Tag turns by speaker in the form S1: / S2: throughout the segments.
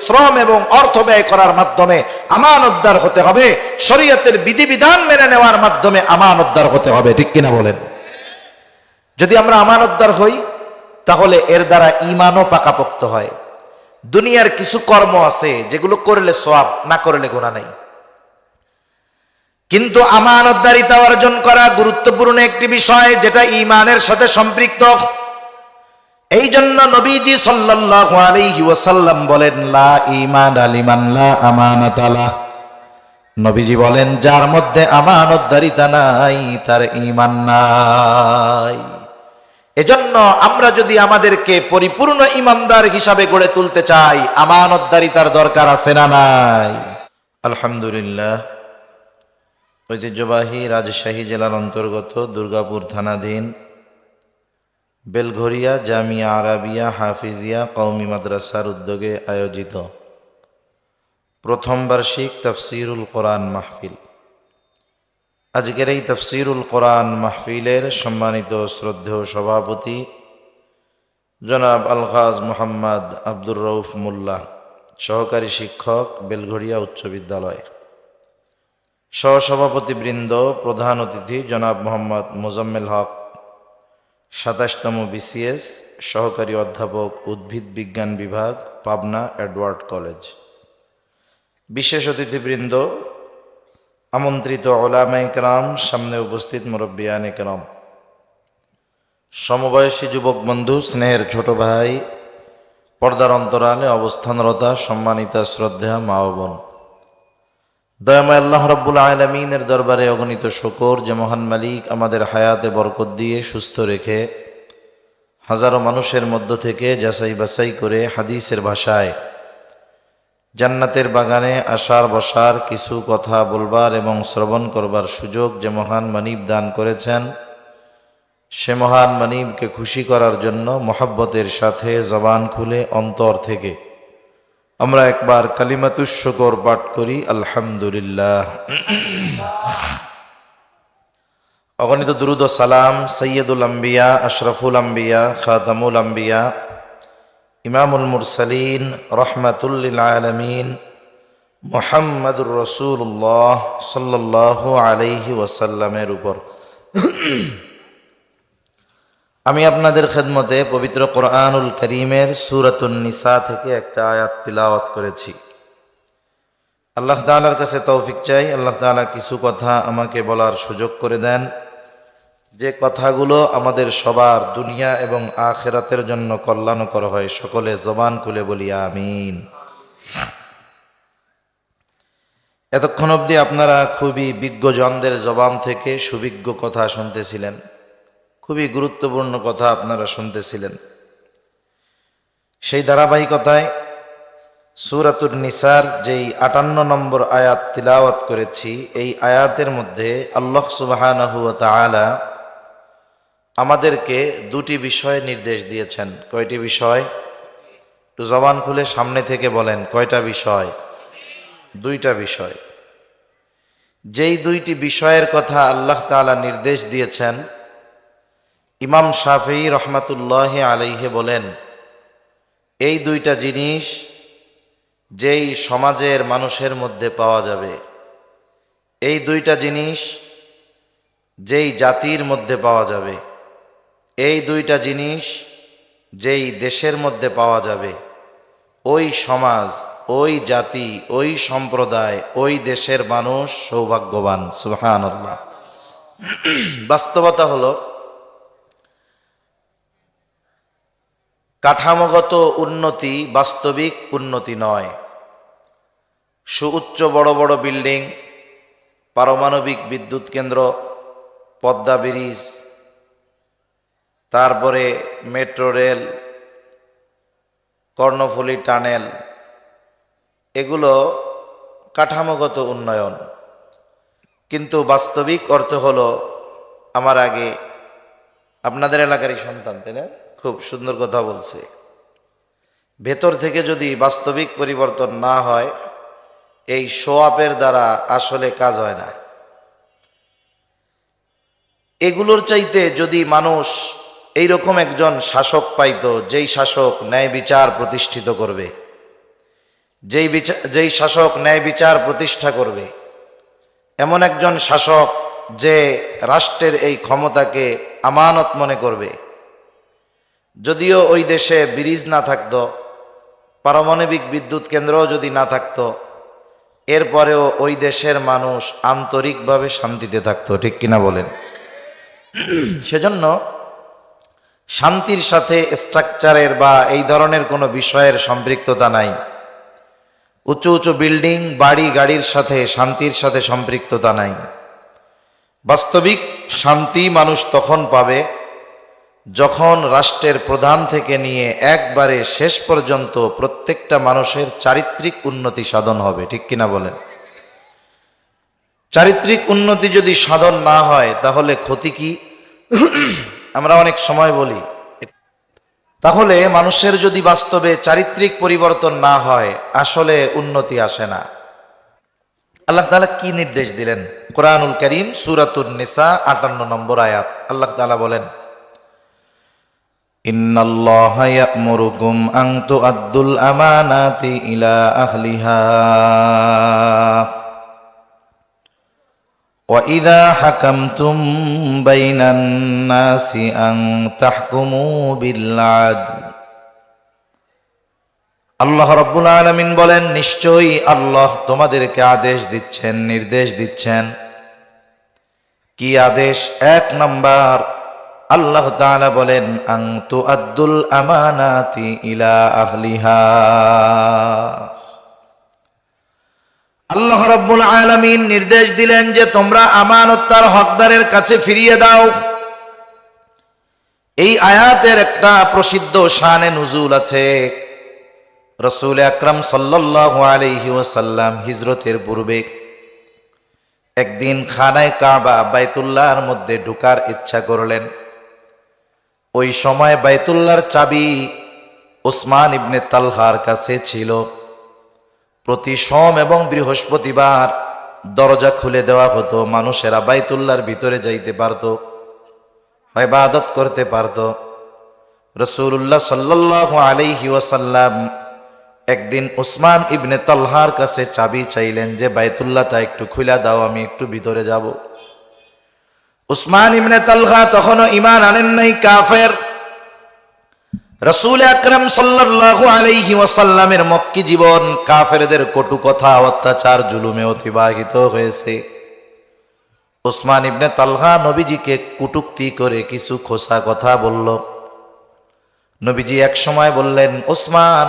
S1: শ্রম এবং অর্থ ব্যয় করার মাধ্যমে আমানতদার হতে হবে, শরীয়তের বিধিবিধান মেনে নেওয়ার মাধ্যমে আমানতদার হতে হবে। ঠিক কিনা বলেন? যদি আমরা আমানতদার হই তাহলে এর দ্বারা ঈমানও পাকাপোক্ত হয়। দুনিয়ার কিছু কর্ম আছে যেগুলো করলে সওয়াব, না করলে গুনাহ নাই, কিন্তু আমানতদারিতা অর্জন করা গুরুত্বপূর্ণ একটি বিষয় যেটা ঈমানের সাথে সম্পৃক্ত। এই জন্য নবীজি সাল্লাল্লাহু আলাইহি ওয়াসাল্লাম বলেন, লা ঈমান লিমান লা আমানাতা লা। নবীজি বলেন, যার মধ্যে আমানতদারিতা নাই তার ঈমান নাই। এজন্য আমরা যদি আমাদেরকে পরিপূর্ণ ঈমানদার হিসাবে গড়ে তুলতে চাই, আমানতদারিতার দরকার আছে না নাই? আলহামদুলিল্লাহ, ঐতিহ্যবাহী রাজশাহী জেলার অন্তর্গত দুর্গাপুর থানাধীন বেলঘরিয়া জামিয়া আরাবিয়া হাফিজিয়া কওমি মাদ্রাসার উদ্যোগে আয়োজিত প্রথম বার্ষিক তাফসীরুল কোরআন মাহফিল। আজকের এই তাফসীরুল কোরআন মাহফিলের সম্মানিত শ্রদ্ধেয় সভাপতি জনাব আলহাজ মোহাম্মদ আব্দুর রউফ মোল্লা, সহকারী শিক্ষক, বেলঘরিয়া উচ্চ বিদ্যালয়, সহসভাপতিবৃন্দ, প্রধান অতিথি জনাব মোহাম্মদ মোজাম্মেল হক, ২৭তম বিসিএস, সহকারী অধ্যাপক, উদ্ভিদ বিজ্ঞান বিভাগ, পাবনা এডওয়ার্ড কলেজ, বিশেষ অতিথিবৃন্দ, আমন্ত্রিত উলামায়ে কেরাম, সামনে উপস্থিত মুরব্বিয়ানে কেরাম, সমবয়সী যুবক বন্ধু, স্নেহের ছোট ভাই, পর্দার অন্তরালে অবস্থানরতা সম্মানিতা শ্রদ্ধা মা ও বোন, দয়াময় আল্লাহ রাব্বুল আলামিনের দরবারে অগণিত শুকর যে মহান মালিক আমাদের হায়াতে বরকত দিয়ে সুস্থ রেখে হাজারো মানুষের মধ্য থেকে যাচাই বাছাই করে হাদিসের ভাষায় জান্নাতের বাগানে আসার বসার, কিছু কথা বলবার এবং শ্রবণ করবার সুযোগ যে মহান মানিব দান করেছেন, সে মহান মানিবকে খুশি করার জন্য মহব্বতের সাথে জবান খুলে অন্তর থেকে আমরা একবার কালিমাতুশ শুকর পাঠ করি, আলহামদুলিল্লাহ। অগণিত দুরুদ ও সালাম সৈয়দুল আম্বিয়া, আশরাফুল আম্বিয়া, খাতামুল আম্বিয়া, ইমামুল মুরসালিন, রহমাতুল লিল আলামিন, মুহাম্মাদুর রাসূলুল্লাহ সাল্লাল্লাহু আলাইহি ওয়াসাল্লামের উপর। আমি আপনাদের খেদমতে পবিত্র কোরআনুল কারীমের সূরাতুন নিসা থেকে একটা আয়াত তিলাওয়াত করেছি। আল্লাহ তাআলার কাছে তৌফিক চাই, আল্লাহ তাআলা কিছু কথা আমাকে বলার সুযোগ করে দেন, যে কথাগুলো আমাদের সবার দুনিয়া এবং আখিরাতের জন্য কল্যাণকর হয়। সকলে জবান খুলে বলি আমিন। এতক্ষণ অবধি আপনারা খুবই বিজ্ঞজনদের জবান থেকে সুবিজ্ঞ কথা শুনতেছিলেন, খুবই গুরুত্বপূর্ণ কথা আপনারা শুনতেছিলেন। সেই ধারাবাহিকতায় সূরাতুন নিসার যেই ৫৮ নম্বর আয়াত তিলাওয়াত করেছি, এই আয়াতের মধ্যে আল্লাহ সুবহানাহু ওয়া তাআলা আমাদেরকে দুটি বিষয় নির্দেশ দিয়েছেন। কয়টি বিষয়? একটু জবান খুলে সামনে থেকে বলেন, কয়টা বিষয়? দুইটা বিষয়। যেই দুইটি বিষয়ের কথা আল্লাহ তাআলা নির্দেশ দিয়েছেন, ইমাম শাফিঈ রহমাতুল্লাহি আলাইহি বলেন, এই দুইটা জিনিস যেই সমাজের মানুষের মধ্যে পাওয়া যাবে, এই দুইটা জিনিস যেই জাতির মধ্যে পাওয়া যাবে, এই দুইটা জিনিস যেই দেশের মধ্যে পাওয়া যাবে, ওই সমাজ, ওই জাতি, ওই সম্প্রদায়, ওই দেশের মানুষ সৌভাগ্যবান। সুবহানাল্লাহ। বাস্তবতা হলো, কাঠামোগত উন্নতি বাস্তবিক উন্নতি নয়। সুউচ্চ বড় বড় বিল্ডিং, পারমাণবিক বিদ্যুৎ কেন্দ্র, পদ্মা ব্রিজ, তারপরে মেট্রো রেল, কর্ণফুলী টানেল, এগুলো কাঠামোগত উন্নয়ন। কিন্তু বাস্তবিক অর্থ হলো, আমার আগে আপনাদের এলাকারই সন্তান, তাই না? খুব সুন্দর কথা বলছে। ভেতর থেকে যদি বাস্তবিক পরিবর্তন না হয়, এই শো আপের দ্বারা আসলে কাজ হয় না। এগুলোর চাইতে যদি মানুষ এইরকম একজন শাসক পাইতো, যেই শাসক ন্যায় বিচার প্রতিষ্ঠিত করবে, যেই শাসক ন্যায় বিচার প্রতিষ্ঠা করবে, এমন একজন শাসক যে রাষ্ট্রের এই ক্ষমতাকে আমানত মনে করবে। যদিও ওই দেশে ব্রিজ না থাকতো, পারমাণবিক বিদ্যুৎ কেন্দ্রও যদি না থাকতো, এরপরেও ওই দেশের মানুষ আন্তরিকভাবে শান্তিতে থাকতো, ঠিক কিনা বলেন? সেজন্য শান্তির সাথে স্ট্রাকচারের বা এই ধরনের কোনো বিষয়ের সম্পৃক্ততা নাই। উঁচু উঁচু বিল্ডিং, বাড়ি গাড়ির সাথে শান্তির সাথে সম্পৃক্ততা নাই। বাস্তবিক শান্তি মানুষ তখন পাবে যখন রাষ্ট্রের প্রধান থেকে নিয়ে একবারে শেষ পর্যন্ত প্রত্যেকটা মানুষের চারিত্রিক উন্নতি সাধন হবে, ঠিক কিনা বলেন? চারিত্রিক উন্নতি যদি সাধন না হয় তাহলে ক্ষতি কি? আমরা অনেক সময় বলি, তাহলে মানুষের যদি বাস্তবে চারিত্রিক পরিবর্তন না হয় আসলে উন্নতি আসে না। আল্লাহ তাআলা কি নির্দেশ দিলেন? কোরআনুল কারীম সূরাতুন নিসা 58 নম্বর আয়াত। আল্লাহ তাআলা বলেন, ইন্নাল্লাহা ইয়া'মুরুকুম আন তু'আদ্দুল আমানাতি ইলা আহলিহা ওয়া ইযা হাকামতুম বাইনান নাসি আন তাহকুমু বিল আদল। আল্লাহ রাব্বুল আলামিন বলেন, নিশ্চয়ই আল্লাহ তোমাদেরকে আদেশ দিচ্ছেন, নির্দেশ দিচ্ছেন। কি আদেশ? এক নাম্বার, আল্লাহ তাআলা বলেন, আন তুআদ্দুল আমানাতি ইলা আহলিহা। আল্লাহ রাব্বুল আলামিন নির্দেশ দিলেন যে তোমরা আমানত তার হকদারের কাছে ফিরিয়ে দাও। এই আয়াতের একটা প্রসিদ্ধ শানে নুজুল আছে। রাসূল আকরাম সাল্লাল্লাহু আলাইহি ওয়াসাল্লাম হিজরতের পূর্বে একদিন খানায়ে কাবা বাইতুল্লাহর মধ্যে ঢোকার ইচ্ছা করলেন। ওই সময় বাইতুল্লাহর চাবি উসমান ইবনে তালহার কাছে ছিল। প্রতি সোম এবং বৃহস্পতিবার দরজা খুলে দেওয়া হতো, মানুষেরা বাইতুল্লাহর ভিতরে যাইতে পারত, ইবাদত করতে পারত। রাসূলুল্লাহ সাল্লাল্লাহু আলাইহি ওয়াসাল্লাম একদিন উসমান ইবনে তালহার কাছে চাবি চাইলেন যে বাইতুল্লাহটা একটু খুলে দাও, আমি একটু ভিতরে যাব। উসমান ইবনে তালহা তখনও ঈমান আনেন নাই, কাফের। রাসূল আকরাম সাল্লাল্লাহু আলাইহি ওয়াসাল্লামের মক্কি জীবন কাফেরদের কটু কথা, অত্যাচার, জুলুমে অতিবাহিত হয়েছে। উসমান ইবনে তালহা নবীজিকে কটূক্তি করে কিছু খোসা কথা বলল। নবীজি এক সময় বললেন, উসমান,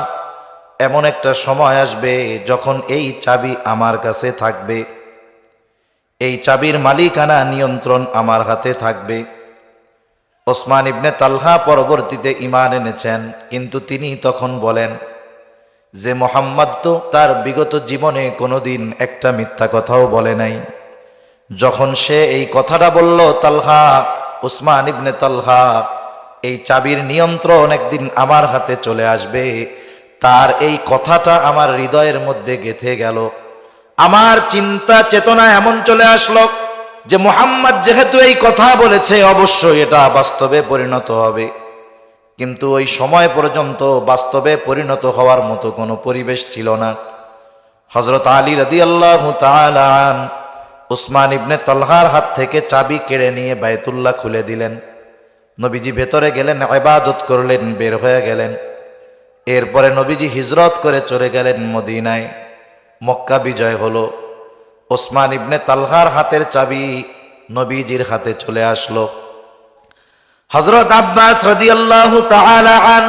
S1: এমন একটা সময় আসবে যখন এই চাবি আমার কাছে থাকবে, এই চাবির মালিকানা, নিয়ন্ত্রণ আমার হাতে থাকবে। ওসমান ইবনে তালহা পরবর্তীতে ঈমান এনেছেন, কিন্তু তিনি তখন বলেন যে মুহাম্মদ তো তার বিগত জীবনে কোনোদিন একটা মিথ্যা কথাও বলে নাই। যখন সে এই কথাটা বলল, তালহা, উসমান ইবনে তালহা, এই চাবির নিয়ন্ত্রণ একদিন আমার হাতে চলে আসবে, তার এই কথাটা আমার হৃদয়ের মধ্যে গেঁথে গেল। আমার চিন্তা চেতনা এমন চলে আসলো যে মুহাম্মদ যেহেতু এই কথা বলেছে, অবশ্যই এটা বাস্তবে পরিণত হবে। কিন্তু ওই সময় পর্যন্ত বাস্তবে পরিণত হওয়ার মতো কোনো পরিবেশ ছিল না। হযরত আলী রাদিয়াল্লাহু তাআলা আন উসমান ইবনে তালহার হাত থেকে চাবি কেড়ে নিয়ে বাইতুল্লাহ খুলে দিলেন। নবীজি ভেতরে গেলেন, ইবাদত করলেন, বের হয়ে গেলেন। এরপরে নবীজি হিজরত করে চলে গেলেন মদিনায়। মক্কা বিজয় হলো। ওসমান ইবনে তালহার হাতের চাবি নবীজির হাতে চলে আসলো। হযরত আব্বাস রাদিয়াল্লাহু তাআলা আন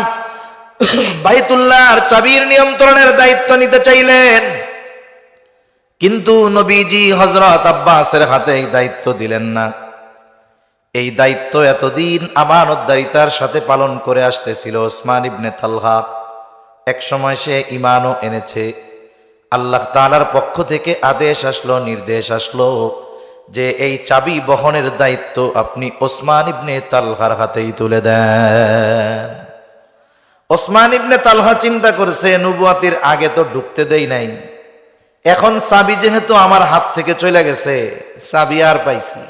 S1: বাইতুল্লাহর চাবির নিয়ন্ত্রণের দায়িত্ব নিতে চাইলেন, কিন্তু নবীজি হযরত আব্বাসের হাতে এই দায়িত্ব দিলেন না। এই দায়িত্ব এতদিন আমানতদারিতার সাথে পালন করে আসতেছিল ওসমান ইবনে তালহা। এক সময় সে ঈমানও এনেছে। আল্লাহ তাআলার পক্ষ থেকে আদেশ আসলো, নির্দেশ আসলো যে এই চাবি বহনের দায়িত্ব আপনি ওসমান ইবনে তালহার হাতেই তুলে দেন। ওসমান ইবনে তালহা চিন্তা করছে, নবুয়তের আগে তো ঢুকতে দেই নাই, এখন চাবি যেহেতু আমার হাত থেকে চলে গেছে, চাবি আর পাইছি।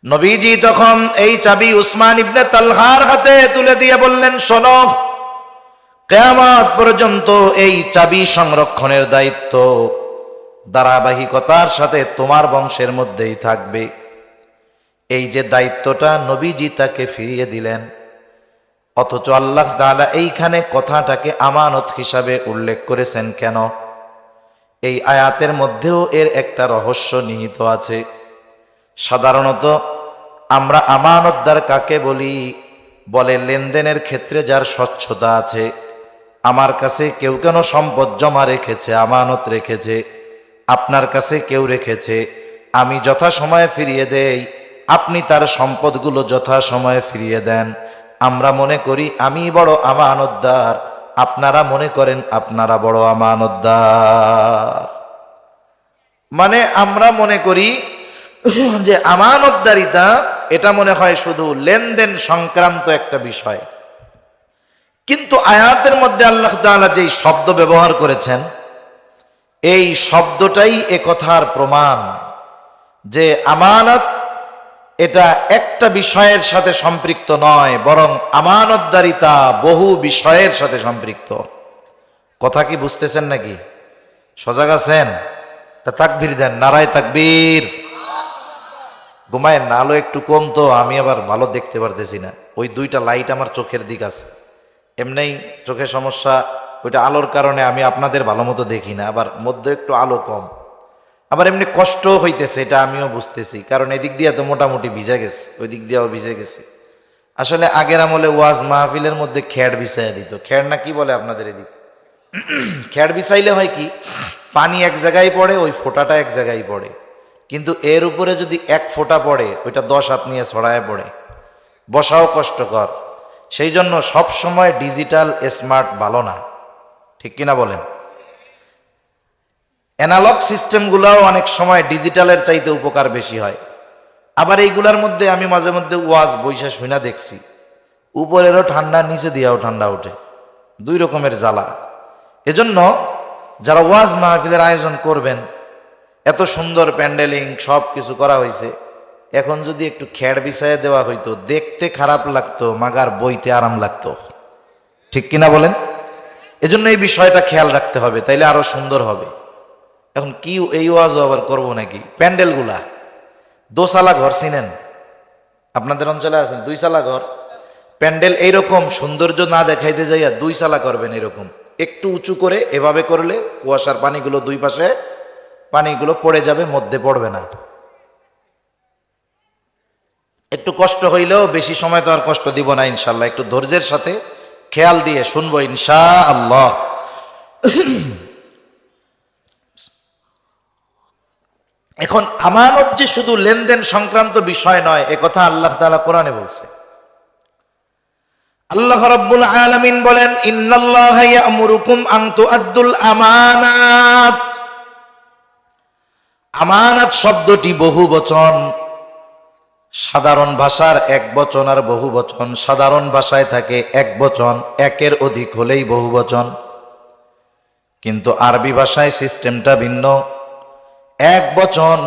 S1: নবীজি তখন এই চাবি উসমান ইবনে তালহার হাতে তুলে দিয়ে বললেন, শোনো, কিয়ামত পর্যন্ত এই চাবি সংরক্ষণের দায়িত্ব ধারাবাহিকতার সাথে তোমার বংশের মধ্যেই থাকবে। এই যে দায়িত্বটা নবীজি তাকে ফিরিয়ে দিলেন, অথচ আল্লাহ তাআলা এইখানে কথাটাকে আমানত হিসাবে উল্লেখ করেছেন কেন? এই আয়াতের মধ্যেও এর একটা রহস্য নিহিত আছে। সাধারণত আমরা আমানতদার কাকে বলি? বলে লেনদেনের ক্ষেত্রে যার স্বচ্ছতা আছে। আমার কাছে কেউ কেন সম্পদ জমা রেখেছে, আমানত রেখেছে, আপনার কাছে কেউ রেখেছে, আমি যথাসময়ে ফিরিয়ে দেই, আপনি তার সম্পদগুলো যথাসময়ে ফিরিয়ে দেন। আমরা মনে করি আমি বড় আমানতদার, আপনারা মনে করেন আপনারা বড় আমানতদার। মানে আমরা মনে করি যে আমানতদারিতা এটা মনে হয় শুধু লেনদেন সংক্রান্ত একটা বিষয়। কিন্তু আয়াতের মধ্যে আল্লাহ তাআলা যেই শব্দ ব্যবহার করেছেন, এই শব্দটাই এ কথার প্রমাণ যে আমানত এটা একটা বিষয়ের সাথে সম্পৃক্ত নয়, বরং আমানতদারিতা বহু বিষয়ের সাথে সম্পৃক্ত। কথা কি বুঝতেছেন নাকি? সজাগ আছেন? তাকবীর দেন, নারায়ে তাকবীর। ঘুমায়েন না, আলো একটু কম তো, আমি আবার ভালো দেখতে পারতেছি না। ওই দুইটা লাইট আমার চোখের দিক আছে, এমনি চোখের সমস্যা, ওইটা আলোর কারণে আমি আপনাদের ভালো মতো দেখি না। আবার মধ্যে একটু আলো কম, আবার এমনি কষ্ট হইতেছে, এটা আমিও বুঝতেছি, কারণ এদিক দিয়ে তো মোটামুটি ভিজে গেছে, ওই দিক দিয়েও ভিজে গেছে। আসলে আগের আমলে ওয়াজ মাহফিলের মধ্যে খ্যাড় বিছাইয়া দিত। খ্যাড় না কি বলে আপনাদের এদিক? খ্যাড় বিছাইলে হয় কি, পানি এক জায়গায় পড়ে, ওই ফোঁটাটা এক জায়গায় পড়ে, কিন্তু এর উপরে যদি এক ফোঁটা পড়ে ওইটা 10 হাত নিয়ে ছড়ায় পড়ে, বসাও কষ্টকর। সেই জন্য সব সময় ডিজিটাল স্মার্ট ভালো না, ঠিক কিনা বলেন? অ্যানালগ সিস্টেমগুলোও অনেক সময় ডিজিটালের চাইতে উপকার বেশি হয়। আবার এইগুলার মধ্যে আমি মাঝে মধ্যে ওয়াজ বইসা শুনা দেখছি, উপরেরও ঠান্ডা, নিচে দিয়েও ঠান্ডা ওঠে, দুই রকমের জ্বালা। এজন্য যারা ওয়াজ মাহফিলের আয়োজন করবেন, এত সুন্দর প্যান্ডেলিং সব কিছু করা হয়েছে, এখন যদি একটু খ্যাড় বিছাইয়া দেওয়া হইতো, দেখতে খারাপ লাগতো, মাগার বইতে আরাম লাগতো, ঠিক কিনা বলেন? এজন্য এই বিষয়টা খেয়াল রাখতে হবে, তাইলে আরো সুন্দর হবে। এখন কি এই ওয়াজও আবার করবো নাকি? প্যান্ডেলগুলা দোসালা ঘর চিনেন? আপনাদের অঞ্চলে আছেন 2 সালা ঘর? প্যান্ডেল এইরকম সৌন্দর্য না দেখাইতে যাইয়া 2 সালা করবেন, এরকম একটু উঁচু করে, এভাবে করলে কুয়াশার পানিগুলো দুই পাশে, পানিগুলো পড়ে যাবে, মধ্যে পড়বে না। একটু কষ্ট হইলেও বেশি সময় তো আর কষ্ট দিব না ইনশাল্লাহ, একটু ধৈর্যের সাথে খেয়াল দিয়ে শুনবো ইনশাআল্লাহ। এখন আমানত যে শুধু লেনদেন সংক্রান্ত বিষয় নয়, একথা আল্লাহ তাআলা কোরআনে বলছে। আল্লাহ রাব্বুল আলামিন বলেন, ইন্নাল্লাহা ইয়া'মুরুকুম আন তুআদ্দুল আমানাত। আমানাত শব্দটি বহুবচন, সাধারণ ভাষার এক বচন আর বহু বচন। সাধারণ ভাষায় থাকে এক বচন, একের অধিক হলেই বহু বচন, কিন্তু আরবি ভাষায় সিস্টেমটা ভিন্ন। এক বচন,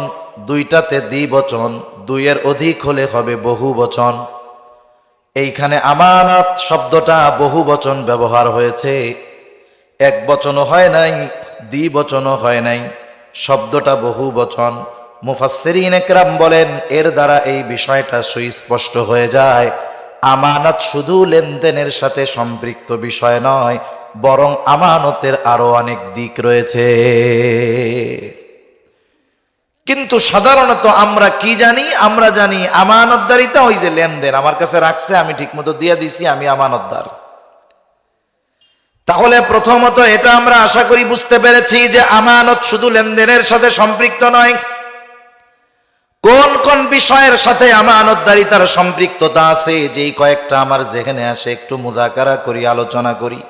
S1: দুইটাতে দ্বিবচন, দুইয়ের অধিক হলে হবে বহু বচন। এইখানে আমানত শব্দটা বহু বচন ব্যবহার হয়েছে, এক বচনও হয় নাই, দ্বিবচনও হয় নাই, শব্দটা বহু বচন। মুফাসসিরিন একরাম বলেন, এর দ্বারা এই বিষয়টা সুস্পষ্ট হয়ে যায়, আমানত শুধু লেনদেনের সাথে সম্পৃক্ত বিষয় নয়, বরং আমানতের আরো অনেক দিক রয়েছে। কিন্তু সাধারণত আমরা কি জানি? আমরা জানি আমানতদারিতা ওই যে লেনদেন, আমার কাছে রাখছে, আমি ঠিকমতো দিয়ে দিছি, আমি আমানতদার। তাহলে প্রথমত এটা আমরা আশা করি বুঝতে পেরেছি যে আমানত শুধু লেনদেনের সাথে সম্পৃক্ত নয়। কোন কোন বিষয়ের সাথে আমানতদারিতার সম্পৃক্ততা আছে, যেই কয়েকটা আমার যেখানে আসে একটু মুযাকারা করি, আলোচনা করি।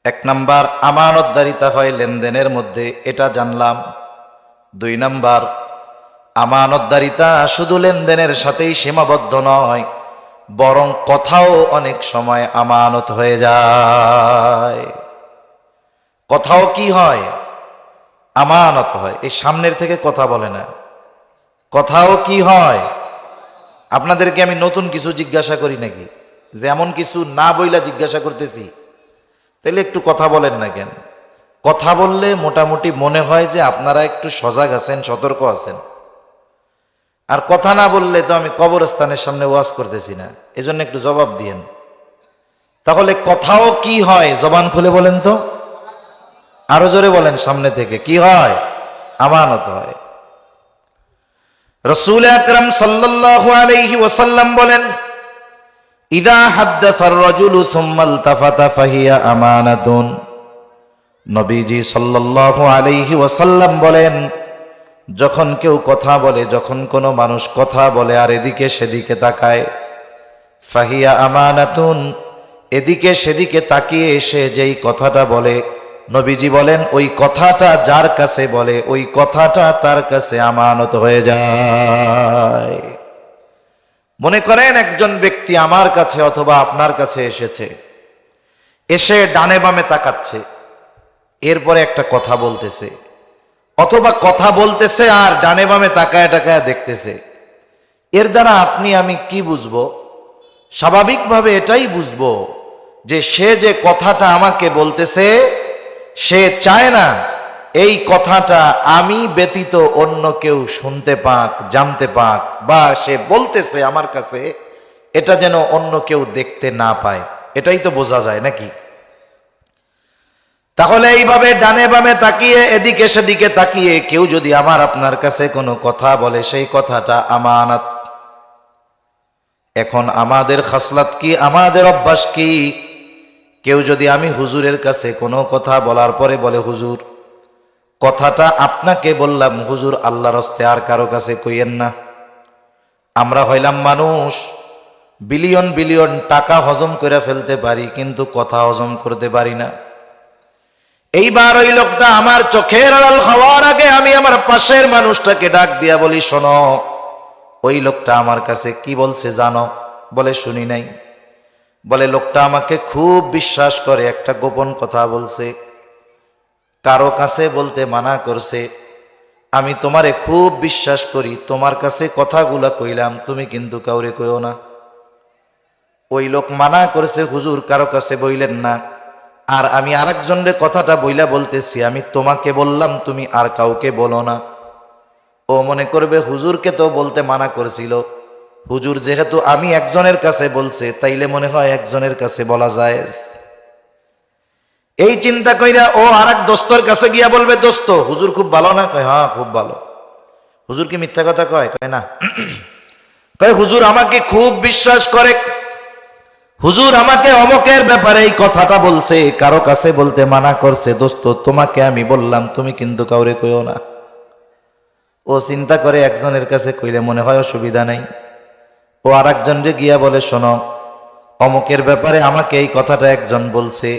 S1: 1 নাম্বার, আমানতদারিতা হয় লেনদেনের মধ্যে, এটা জানলাম। 2 নাম্বার, আমানতদারিতা শুধু লেনদেনের সাথেই সীমাবদ্ধ নয়, বরং কথাও অনেক সময় আমানত হয়ে যায়। কথাও কি হয়? আমানত হয়। এই সামনের থেকে কথা বলে না, কথাও কি হয়? আপনাদেরকে আমি নতুন কিছু জিজ্ঞাসা করি নাকি? যে এমন কিছু না বইলা জিজ্ঞাসা করতেছি? তাহলে একটু কথা বলেন না কেন? কথা বললে মোটামুটি মনে হয় যে আপনারা একটু সজাগ আছেন, সতর্ক আছেন। আর কথা না বললে তো আমি কবরস্থানের সামনে ওয়াজ করতেছি না, এজন্য একটু জবাব দিয়েন। তাহলে কথাও কি হয়? জবান খুলে বলেন তো, আরো জোরে বলেন, সামনে থেকে কি হয়? আমানত হয়। রাসূল আকরাম সাল্লাল্লাহু আলাইহি ওয়াসাল্লাম বলেন, ইদা হাদ্দাসার রাজুলু সুম্মা ইলতাফাতা ফাহিয়া আমানাতুন। নবীজি সাল্লাল্লাহু আলাইহি ওয়াসাল্লাম বলেন, যখন কেউ কথা বলে, যখন কোনো মানুষ কথা বলে আর এদিকে সেদিকে তাকায়, ফাহিয়া আমানাতুন, এদিকে সেদিকে তাকিয়ে এসে যেই কথাটা বলে, নবীজি বলেন ওই কথাটা যার কাছে বলে ওই কথাটা তার কাছে আমানত হয়ে যায়। মনে করেন একজন ব্যক্তি আমার কাছে অথবা আপনার কাছে এসেছে, এসে ডানে বামে তাকাচ্ছে, এরপরে একটা কথা বলতেছে, অথবা কথা বলতেছে আর ডানে বামে তাকায় টাকায় দেখতেছে। এর দ্বারা আপনি আমি কি বুঝবো? স্বাভাবিকভাবে এটাই বুঝবো যে সে যে কথাটা আমাকে বলতেছে, সে চায় না এই কথাটা আমি ব্যতীত অন্য কেউ শুনতে পাক, জানতে পাক, বা সে বলতেছে আমার কাছে এটা যেন অন্য কেউ দেখতে না পায়। এটাই তো বোঝা যায় নাকি? তাহলে এইভাবে ডানে বামে তাকিয়ে এদিকে সেদিকে তাকিয়ে কেউ যদি আমার আপনার কাছে কোনো কথা বলে, সেই কথাটা আমানত। এখন আমাদের খাসলাত কি, আমাদের অভ্যাস কি? কেউ যদি আমি হুজুরের কাছে কোনো কথা বলার পরে বলে, হুজুর কথাটা আপনাকে বললাম, হুজুর আল্লাহর হস্তে আর কারো কাছে কইয়েন না। আমরা হইলাম মানুষ, বিলিয়ন বিলিয়ন টাকা হজম করে ফেলতে পারি, কিন্তু কথা হজম করতে পারি না। এইবার ওই লোকটা আমার চোখের আড়াল হওয়ার আগে আমি আমার পাশের মানুষটাকে ডাক দিয়া বলি, শোনো ওই লোকটা আমার কাছে কি বলছে জানো? বলে শুনি নাই। বলে লোকটা আমাকে খুব বিশ্বাস করে, একটা গোপন কথা বলছে, কারো কাছে বলতে মানা করছে। আমি তোমারে খুব বিশ্বাস করি, তোমার কাছে কথাগুলা কইলাম, তুমি কিন্তু কাউরে কইও না। ওই লোক মানা করেছে, হুজুর কারো কাছে বইলেন না। আর আমি আরেকজনরে কথাটা বইলা বলতেছি, আমি তোমাকে বললাম তুমি আর কাউকে বলো না। ও মনে করবে হুজুরকে তো বলতে মানা করেছিল, হুজুর যেহেতু আমি একজনের কাছে বলছে তাইলে মনে হয় একজনের কাছে বলা যায়। এই চিন্তা কইরা ও আরেক দোস্তর কাছে গিয়া বলবে, দোস্ত হুজুর খুব ভালো না? কয় হ্যাঁ খুব ভালো। হুজুর কি মিথ্যা কথা কয়? কয় না। কয় হুজুর আমাকে খুব বিশ্বাস করে, হুজুর আমাকে অমকের ব্যাপারে এই কথাটা বলছে, কারো কাছে বলতে মানা করছে, দোস্ত তোমাকে আমি বললাম তুমি কিন্তু কাউরে কইও না। ও চিন্তা করে একজনের কাছে কইলে মনে হয় অসুবিধা নাই। ও আর একজনরে গিয়া বলে, শোনো অমকের ব্যাপারে আমাকে এই কথাটা একজন বলছে,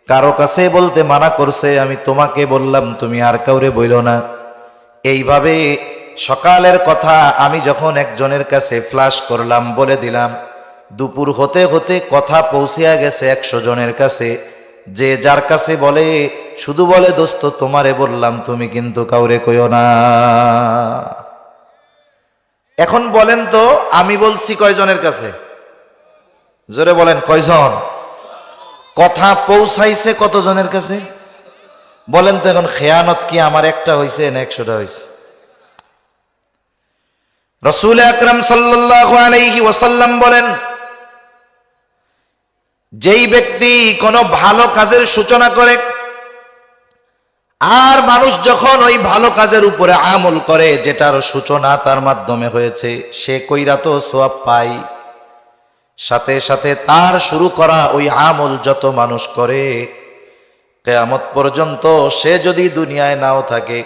S1: কারো কাছে বলতে মানা করছে, আমি তোমাকে বললাম তুমি আর কাউরে বইলো না। এইভাবে সকালের কথা আমি যখন একজনের কাছে ফ্লাশ করলাম, বলে দিলাম, দুপুর হতে হতে কথা পৌঁছিয়া গেছে 100 জনের কাছে। যে যার কাছে বলে শুধু বলে, দোস্ত তোমারে বললাম তুমি কিন্তু কাউরে কইও না। এখন বলেন তো আমি বলছি কয়জনের কাছে? জোরে বলেন কয়জন? কথা পৌঁছাইছে কতজনের কাছে? বলেন তো এখন খেয়ানত কি আমার একটা হইছে না 100টা হইছে? রাসূল আকরাম সাল্লাল্লাহু আলাইহি ওয়াসাল্লাম বলেন, যেই ব্যক্তি কোনো ভালো কাজের সূচনা করে আর মানুষ যখন ওই ভালো কাজের উপরে আমল করে, যেটার সূচনা তার মাধ্যমে হয়েছে, সে কইরা তো সওয়াব পায়, সাথে সাথে তার শুরু করা ওই আমল যত মানুষ করে, কিয়ামত পর্যন্ত সে যদি দুনিয়ায় নাও থাকে,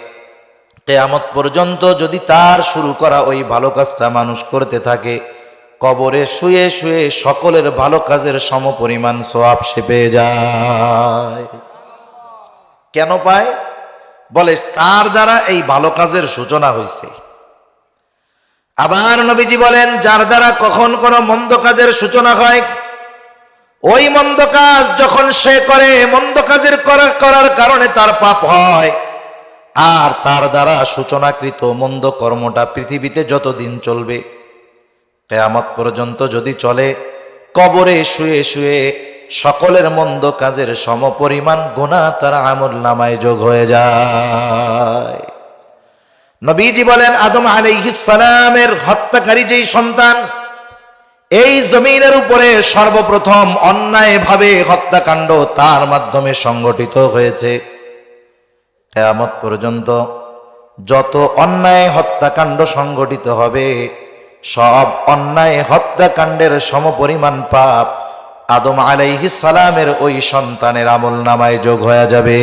S1: কিয়ামত পর্যন্ত যদি তার শুরু করা ওই ভালো কাজটা মানুষ করতে থাকে, কবরে শুয়ে শুয়ে সকলের ভালো কাজের সমপরিমাণ সওয়াব সে পেয়ে যায়। কেন পায়? বলে তার দ্বারা এই ভালো কাজের সূচনা হয়েছে। আবার নবীজি বলেন, যার দ্বারা কখন কোনো মন্দ কাজের সূচনা হয়, ওই মন্দ কাজ যখন সে করে, মন্দ কাজের করার কারণে তার পাপ হয়, আর তার দ্বারা সূচনাকৃত মন্দ কর্মটা পৃথিবীতে যতদিন চলবে, কিয়ামত পর্যন্ত যদি চলে, কবরে শুয়ে শুয়ে সকলের মন্দ কাজের সমপরিমাণ গুনাহ তার আমলনামায় যোগ হয়ে যায়। নবীজি বলেন, আদম আলাইহিস সালামের হত্যাকারী যেই সন্তান, এই জমিনের উপরে সর্বপ্রথম অন্যায়ভাবে হত্যাকাণ্ড তার মাধ্যমে সংগঠিত হয়েছে। কিয়ামত পর্যন্ত যত অন্যায় হত্যাকাণ্ড সংগঠিত হবে, সব অন্যায় হত্যাকাণ্ডের সমপরিমাণ পাপ আদম আলাইহিস সালামের ওই সন্তানের আমলনামায় যোগ হয়ে যাবে।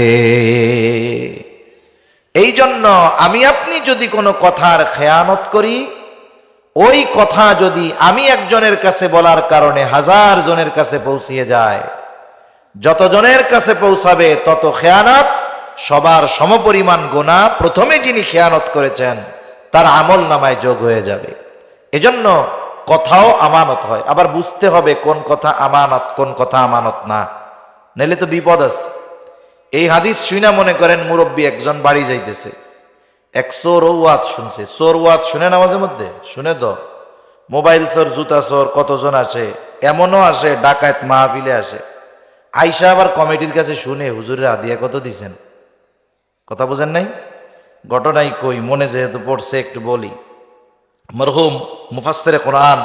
S1: এই জন্য আমি আপনি যদি কোনো কথার খেয়ানত করি, ওই কথা যদি আমি একজনের কাছে বলার কারণে 1000 জনের কাছে পৌঁছিয়ে যায়, যত জনের কাছে পৌঁছাবে তত খেয়ানত, সবার সমপরিমাণ গুনাহ প্রথমে যিনি খেয়ানত করেছেন তার আমলনামায় যোগ হয়ে যাবে। এজন্য কথাও আমানত হয়, আবার বুঝতে হবে কোন কথা আমানত কোন কথা আমানত না, নাইলে তো বিপদ আছে। এই হাদিস শুনে মনে করেন মুরব্বী একজন বাড়ি যাইতেছে, এক চোর ওয়াজ শুনছে। চোর ওয়াজ শুনে না মাঝে মধ্যে, শুনে তো মোবাইল চোর, জুতা চোর কতজন আসে, এমনও আসে ডাকাত মাহফিলে আসে, আইসা আবার কমিটির কাছে শুনে হুজুরের হাদিয়া কত দিছেন। কথা বোঝেন নাই? ঘটনাই কই, মনে যেহেতু পড়ছে একটু বলি। মরহুম মুফাসসিরে কোরআন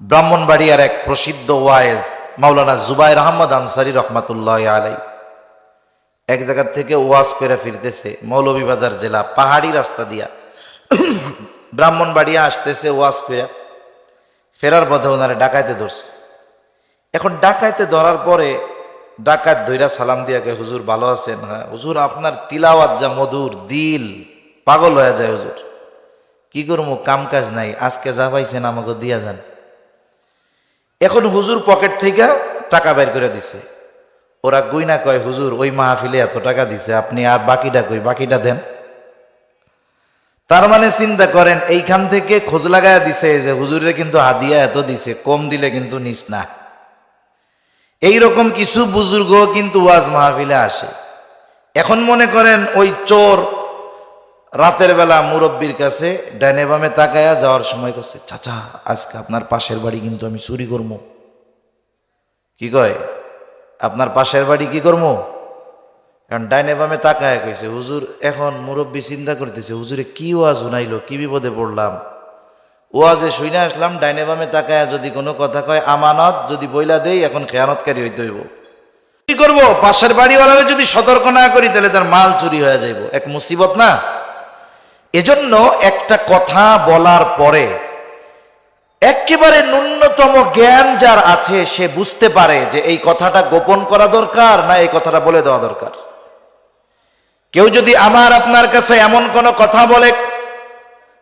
S1: ব্রাহ্মণবাড়িয়ার এক প্রসিদ্ধ ওয়াইজ মাওলানা জুবায়ের আহমদ আনসারী রহমাতুল্লাহ আলাই এক জায়গা থেকে ওয়াজ করে ফিরতেছে, মৌলভীবাজার জেলা পাহাড়ি রাস্তা দিয়া ব্রাহ্মণবাড়িয়া আসতেছে। ওয়াজ করে ফেরার পথে ওনারে ডাকাইতে ধরছে। এখন ডাকাইতে ধরার পরে ডাকাত ধইরা সালাম দিয়া কে, হুজুর ভালো আছেন? হ্যাঁ হুজুর, আপনার তিলাওয়াত যা মধুর, দিল পাগল হয়ে যায় হুজুর। কি করবো, কাম কাজ নাই, আজকে যা পাইছেন আমাকে দিয়া যান। এখন হুজুর পকেট থেকে টাকা বের করে দিছে। ওরা গুইনা কয়, হুজুর ওই মাহফিলে এত টাকা দিছে, আপনি আর বাকিটা কই, বাকিটা দেন। তার মানে চিন্তা করেন, এইখান থেকে খোঁজ লাগায় দিছে যে হুজুরের কিন্তু হাদিয়া এত দিছে, কম দিলে কিন্তু নিস না। এইরকম কিছু বুজুর্গ কিন্তু ওয়াজ মাহফিলে আসে। এখন মনে করেন ওই চোর রাতের বেলা মুরব্বীর কাছে ডাইনে বামে তাকায়া যাওয়ার সময় করছে, চাচা আজকে আপনার পাশের বাড়ি কিন্তু আমি চুরি করবো। কি কয়, আপনার পাশের বাড়ি কি করবো? কারণ ডাইনে বামে তাকায় কইছে। হুজুর এখন মুরব্বী চিন্তা করতেছে, হুজুরে কি ওয়াজ শুনাইলো, কি বিপদে পড়লাম। ওয়াজে শুনে আসলাম, ডাইনে বামে তাকায় যদি কোনো কথা কয় আমানত যদি বইলা দেই, এখন খেয়ানতকারী হইতে হইব। কি করবো, পাশের বাড়িওয়ালারে যদি সতর্ক না করি তাহলে তার মাল চুরি হয়ে যাইব, এক মুসিবত না? এজন্য একটা কথা বলার পরে একেবারে ন্যূনতম জ্ঞান যার আছে সে বুঝতে পারে যে এই কথাটা গোপন করা দরকার না এই কথাটা বলে দেওয়া দরকার। কেউ যদি আমার আপনার কাছে এমন কোন কথা বলে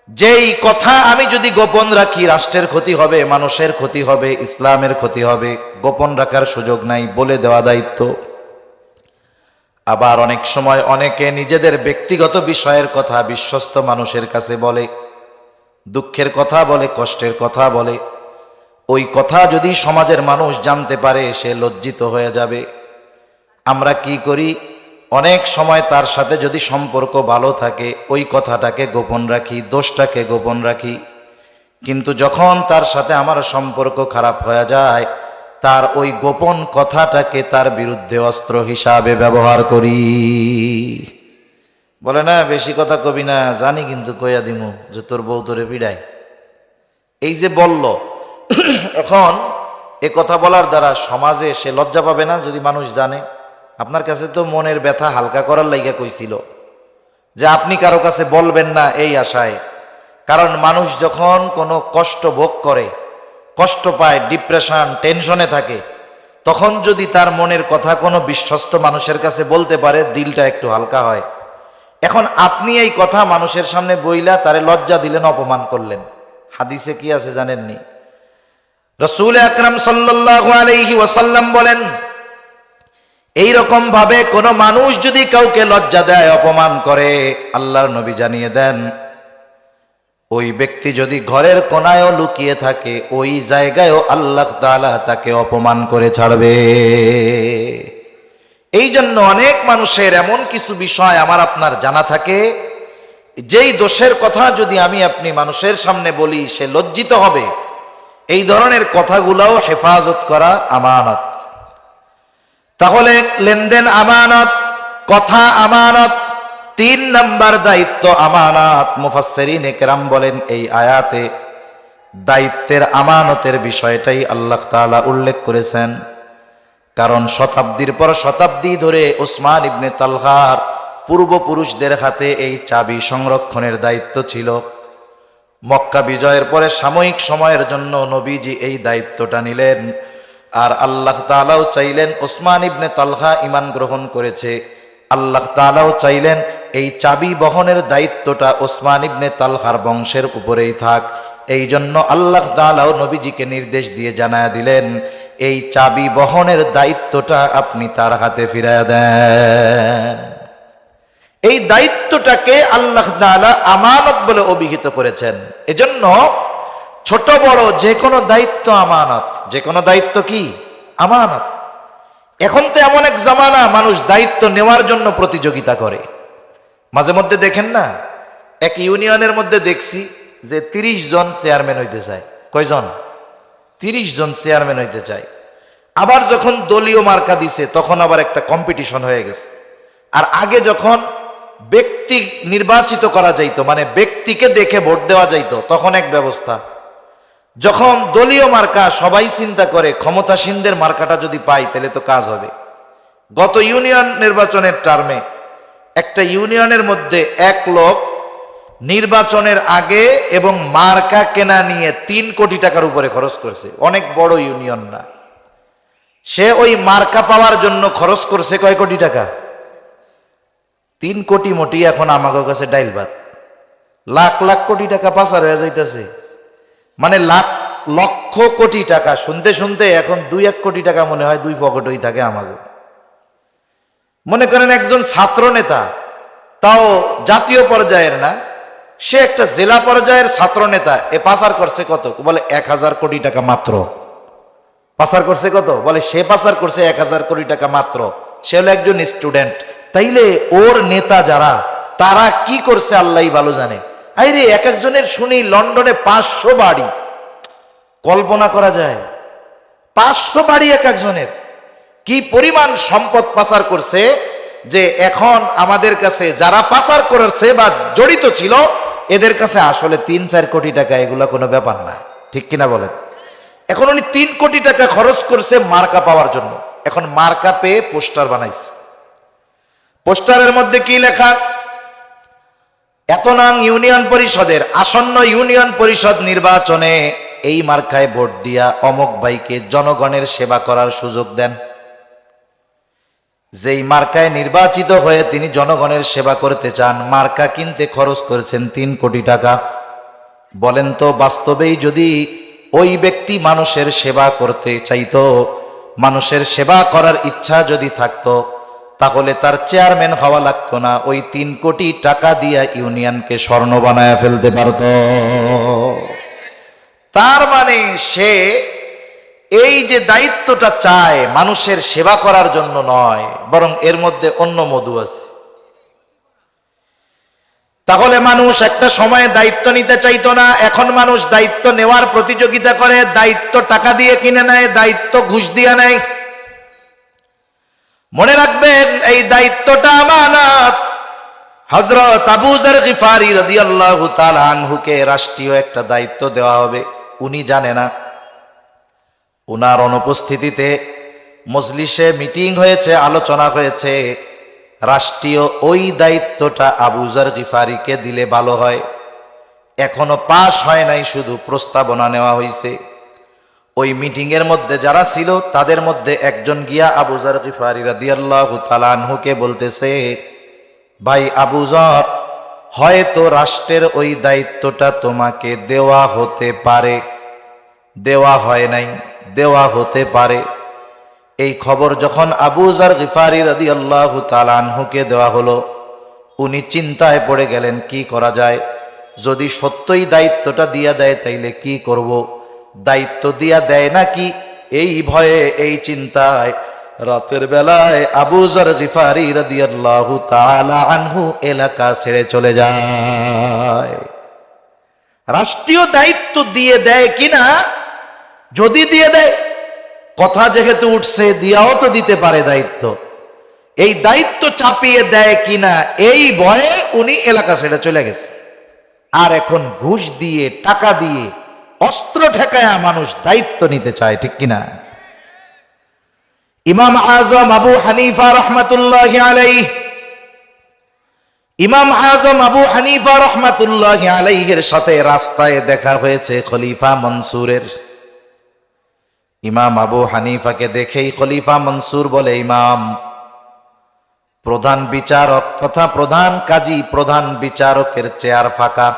S1: যেই কথা আমি যদি গোপন রাখি, রাষ্ট্রের ক্ষতি হবে, মানুষের ক্ষতি হবে, ইসলামের ক্ষতি হবে, গোপন রাখার সুযোগ নাই, বলে দেওয়া দায়িত্ব। আবার অনেক সময় অনেকে নিজেদের ব্যক্তিগত বিষয়ের কথা বিশ্বস্ত মানুষের কাছে বলে, দুঃখের কথা বলে, কষ্টের কথা বলে। ওই কথা যদি সমাজের মানুষ জানতে পারে সে লজ্জিত হয়ে যাবে। আমরা কি করি, অনেক সময় তার সাথে যদি সম্পর্ক ভালো থাকে ওই কথাটাকে গোপন রাখি, দোষটাকে গোপন রাখি। কিন্তু যখন তার সাথে আমার সম্পর্ক খারাপ হয়ে যায়, তার ওই গোপন কথাটাকে তার বিরুদ্ধে অস্ত্র হিসাবে ব্যবহার করি। বলে না বেশি কথা কবি না, জানি কিন্তু কইয়া দিমু যে তোর বউ তোরে পিড়ায়। এই যে বলল, এখন এ কথা বলার দ্বারা সমাজে সে লজ্জা পাবে না যদি মানুষ জানে? আপনার কাছে তো মনের ব্যথা হালকা করার লাইগা কইছিল যে আপনি কারো কাছে বলবেন না এই আশায়। কারণ মানুষ যখন কোনো কষ্ট ভোগ করে, কষ্ট পায়, ডিপ্রেশন, টেনশনে থাকে, তখন যদি তার মনের কথা কোনো বিশ্বস্ত মানুষের কাছে বলতে পারে, দিলটা একটু হালকা হয়। এখন আপনি এই কথা মানুষের সামনে বইলা তারে লজ্জা দিলেন, অপমান করলেন। হাদিসে কি আছে জানেননি? রাসূল আকরাম সাল্লাল্লাহু আলাইহি ওয়াসাল্লাম বলেন, এই রকম ভাবে কোন মানুষ যদি কাউকে লজ্জা দেয়, অপমান করে, আল্লাহর নবী জানিয়ে দেন ওই ব্যক্তি যদি ঘরের কোনায়ও লুকিয়ে থাকে ওই জায়গায়ও আল্লাহ তাআলা তাকে অপমান করে ছাড়বে। এই জন্য অনেক মানুষের এমন কিছু বিষয় আমার আপনার জানা থাকে, যেই দোষের কথা যদি আমি আপনি মানুষের সামনে বলি সে লজ্জিত হবে। এই ধরনের কথাগুলোও হেফাজত করা আমানত। তাহলে লেনদেন আমানত, কথা আমানত, 3 নাম্বার দায়িত্ব আমানত। মুফাসসিরিনে কেরাম বলেন এই আয়াতে দায়িত্বের আমানতের বিষয়টাই আল্লাহ তাআলা উল্লেখ করেছেন, কারণ শতাব্দীর পর শতাব্দী ধরে ওসমান ইবনে তালহার পূর্বপুরুষদের হাতে এই চাবি সংরক্ষণের দায়িত্ব ছিল। মক্কা বিজয়ের পরে সাময়িক সময়ের জন্য নবীজি এই দায়িত্বটা নিলেন, আর আল্লাহ তাআলাও চাইলেন ওসমান ইবনে তালহা ঈমান গ্রহণ করেছে, আল্লাহ তাআলাও চাইলেন এই চাবি বহনের দায়িত্বটা ওসমান ইবনে তালহার বংশের উপরেই থাক। এই জন্য আল্লাহ তাআলাও নবীজিকে নির্দেশ দিয়ে জানায়া দিলেন এই চাবি বহনের দায়িত্বটা আপনি তার হাতে ফিরায়া দেন। এই দায়িত্বটাকে আল্লাহ তাআলা আমানত বলে অভিহিত করেছেন। এজন্য ছোট বড় যে কোনো দায়িত্ব আমানত, যে কোনো দায়িত্ব কি আমানত। এখন তো এমন এক জামানা মানুষ দায়িত্ব নেওয়ার জন্য প্রতিযোগিতা করে। মাঝে মধ্যে দেখেন না, এক ইউনিয়নের মধ্যে দেখছি যে 30 জন চেয়ারম্যান হইতে চায়। কয়জন? 30 জন চেয়ারম্যান হইতে চায়। আবার যখন দলীয় মার্কা দিছে তখন আবার একটা কম্পিটিশন হয়ে গেছে। আর আগে যখন ব্যক্তি নির্বাচিত করা যাইতো, মানে ব্যক্তিকে দেখে ভোট দেওয়া যাইতো, তখন এক ব্যবস্থা। যখন দলীয় মার্কা, সবাই চিন্তা করে ক্ষমতাসীনদের মার্কাটা যদি পাই তাহলে তো কাজ হবে। গত ইউনিয়ন নির্বাচনের টার্মে একটা ইউনিয়নের মধ্যে এক লোক নির্বাচনের আগে এবং মার্কা কেনা নিয়ে 3 কোটি টাকার উপরে খরচ করছে। অনেক বড় ইউনিয়ন না, সে ওই মার্কা পাওয়ার জন্য খরচ করছে কয় কোটি টাকা? 3 কোটি মোটি। এখন আমাদের কাছে ডাইল ভাত, লাখ লাখ কোটি টাকা পাচার হয়ে যাইতেছে। মানে লক্ষ কোটি টাকা শুনতে শুনতে এখন 2-1 কোটি টাকা মনে হয় 2 পকেটেই থাকে আমাদের। মনে করেন একজন ছাত্র নেতা, তাও জাতীয় পর্যায়ের না, সে একটা জেলা পর্যায়ের ছাত্র নেতা, এ পাচার করছে কত? বলে 1000 কোটি টাকা মাত্র। পাচার করছে কত? বলে সে পাচার করছে 1000 কোটি টাকা মাত্র। সে হলো একজন স্টুডেন্ট। তাইলে ওর নেতা যারা, তারা কি করছে আল্লাহই ভালো জানে। আরে এক একজনের শুনি লন্ডনে 500 বাড়ি। কল্পনা করা যায়? 500 বাড়ি এক একজনের। কি পরিমাণ সম্পদ পাচার করছে যে এখন আমাদের কাছে যারা পাচার করেছে বা জড়িত ছিল এদের কাছে আসলে 3-4 কোটি টাকা এগুলা কোনো ব্যাপার না। ঠিক কিনা বলেন? এখন উনি 3 কোটি টাকা খরচ করছে মার্কা পাওয়ার জন্য। এখন মার্কা পেয়ে পোস্টার বানাইছে। পোস্টারের মধ্যে কি লেখা? এত নং ইউনিয়ন পরিষদের আসন্ন ইউনিয়ন পরিষদ নির্বাচনে এই মার্কায় ভোট দিয়া অমক ভাইকে জনগণের সেবা করার সুযোগ দেন। যেই মার্কায় নির্বাচিত হয়ে তিনি জনগণের সেবা করতে চান, মার্কা কিনতে খরচ করেছেন 3 কোটি টাকা। বলেন তো বাস্তবেই যদি ওই ব্যক্তি মানুষের সেবা করতে চাইতো, মানুষের সেবা করার ইচ্ছা যদি থাকতো, তাহলে তার চেয়ারম্যান হওয়া লাগতো না, ওই 3 কোটি টাকা দিয়া ইউনিয়নকে স্বর্ণ বানায় ফেলতে পারত। তার মানে সে এই যে দায়িত্বটা চায় মানুষের সেবা করার জন্য নয়, বরং এর মধ্যে অন্য মধু আছে। তাহলে মানুষ একটা সময়ে দায়িত্ব নিতে চাইতো না, এখন মানুষ দায়িত্ব নেওয়ার প্রতিযোগিতা করে। দায়িত্ব টাকা দিয়ে কিনে নেয়, দায়িত্ব ঘুষ দিয়ে নেয়। মনে রাখবেন এই দায়িত্বটা আমানত। হযরত আবু যর গিফারি রাদিয়াল্লাহু তাআলা আনহুকে রাষ্ট্রীয় একটা দায়িত্ব দেওয়া হবে, উনি জানে না। উনার অনুপস্থিতিতে মজলিসে মিটিং হয়েছে, আলোচনা হয়েছে, রাষ্ট্রীয় ওই দায়িত্বটা আবু যর গিফারিকে দিলে ভালো হয়। এখনো পাশ হয় নাই, শুধু প্রস্তাবনা নেওয়া হয়েছে। ওই মিটিং এর মধ্যে যারা ছিল তাদের মধ্যে একজন গিয়া আবু যর গিফারি রাদিয়াল্লাহু তাআলা আনহুকে বলতেছে, ভাই আবু যর, হয়তো রাষ্ট্রের ওই দায়িত্বটা তোমাকে দেওয়া হতে পারে, দেওয়া হয় নাই, দেওয়া হতে পারে। এই খবর যখন আবু যর গিফারি রাদিয়াল্লাহু তাআলা আনহুকে দেওয়া হলো, উনি চিন্তায় পড়ে গেলেন কি করা যায়। যদি সত্যই দায়িত্বটা দিয়া দেয় তাইলে কি করব, দায়িত্ব দিয়া দেয় নাকি, এই ভয়ে এই চিন্তায় রাতের বেলায় আবু যর গিফারি রাদিয়াল্লাহু তাআলা আনহু এলাকা ছেড়ে চলে যায়। রাষ্ট্রীয় দায়িত্ব দিয়ে দেয় কিনা, যদি দিয়ে দেয় কথা যেহেতু উঠছে, দিয়াও তো দিতে পারে দায়িত্ব। এই দায়িত্ব চাপিয়ে দেয় কিনা এই ভয়ে উনি এলাকা ছেড়ে চলে গেছে। আর এখন ঘুষ দিয়ে, টাকা দিয়ে, অস্ত্র ঠেকায়া মানুষ দায়িত্ব নিতে চায়, ঠিক কিনা? ইমাম আজম আবু হানিফা রহমাতুল্লাহি আলাইহি, ইমাম আজম আবু হানিফা রহমাতুল্লাহি আলাইহির সাথে রাস্তায় দেখা হয়েছে খলিফা মনসুরের। ইমাম আবু হানিফাকে দেখেই খলিফা মনসুর বলে, ইমাম, প্রধান বিচারক তথা প্রধান কাজী, প্রধান বিচারকের চেয়ার ফাঁকা,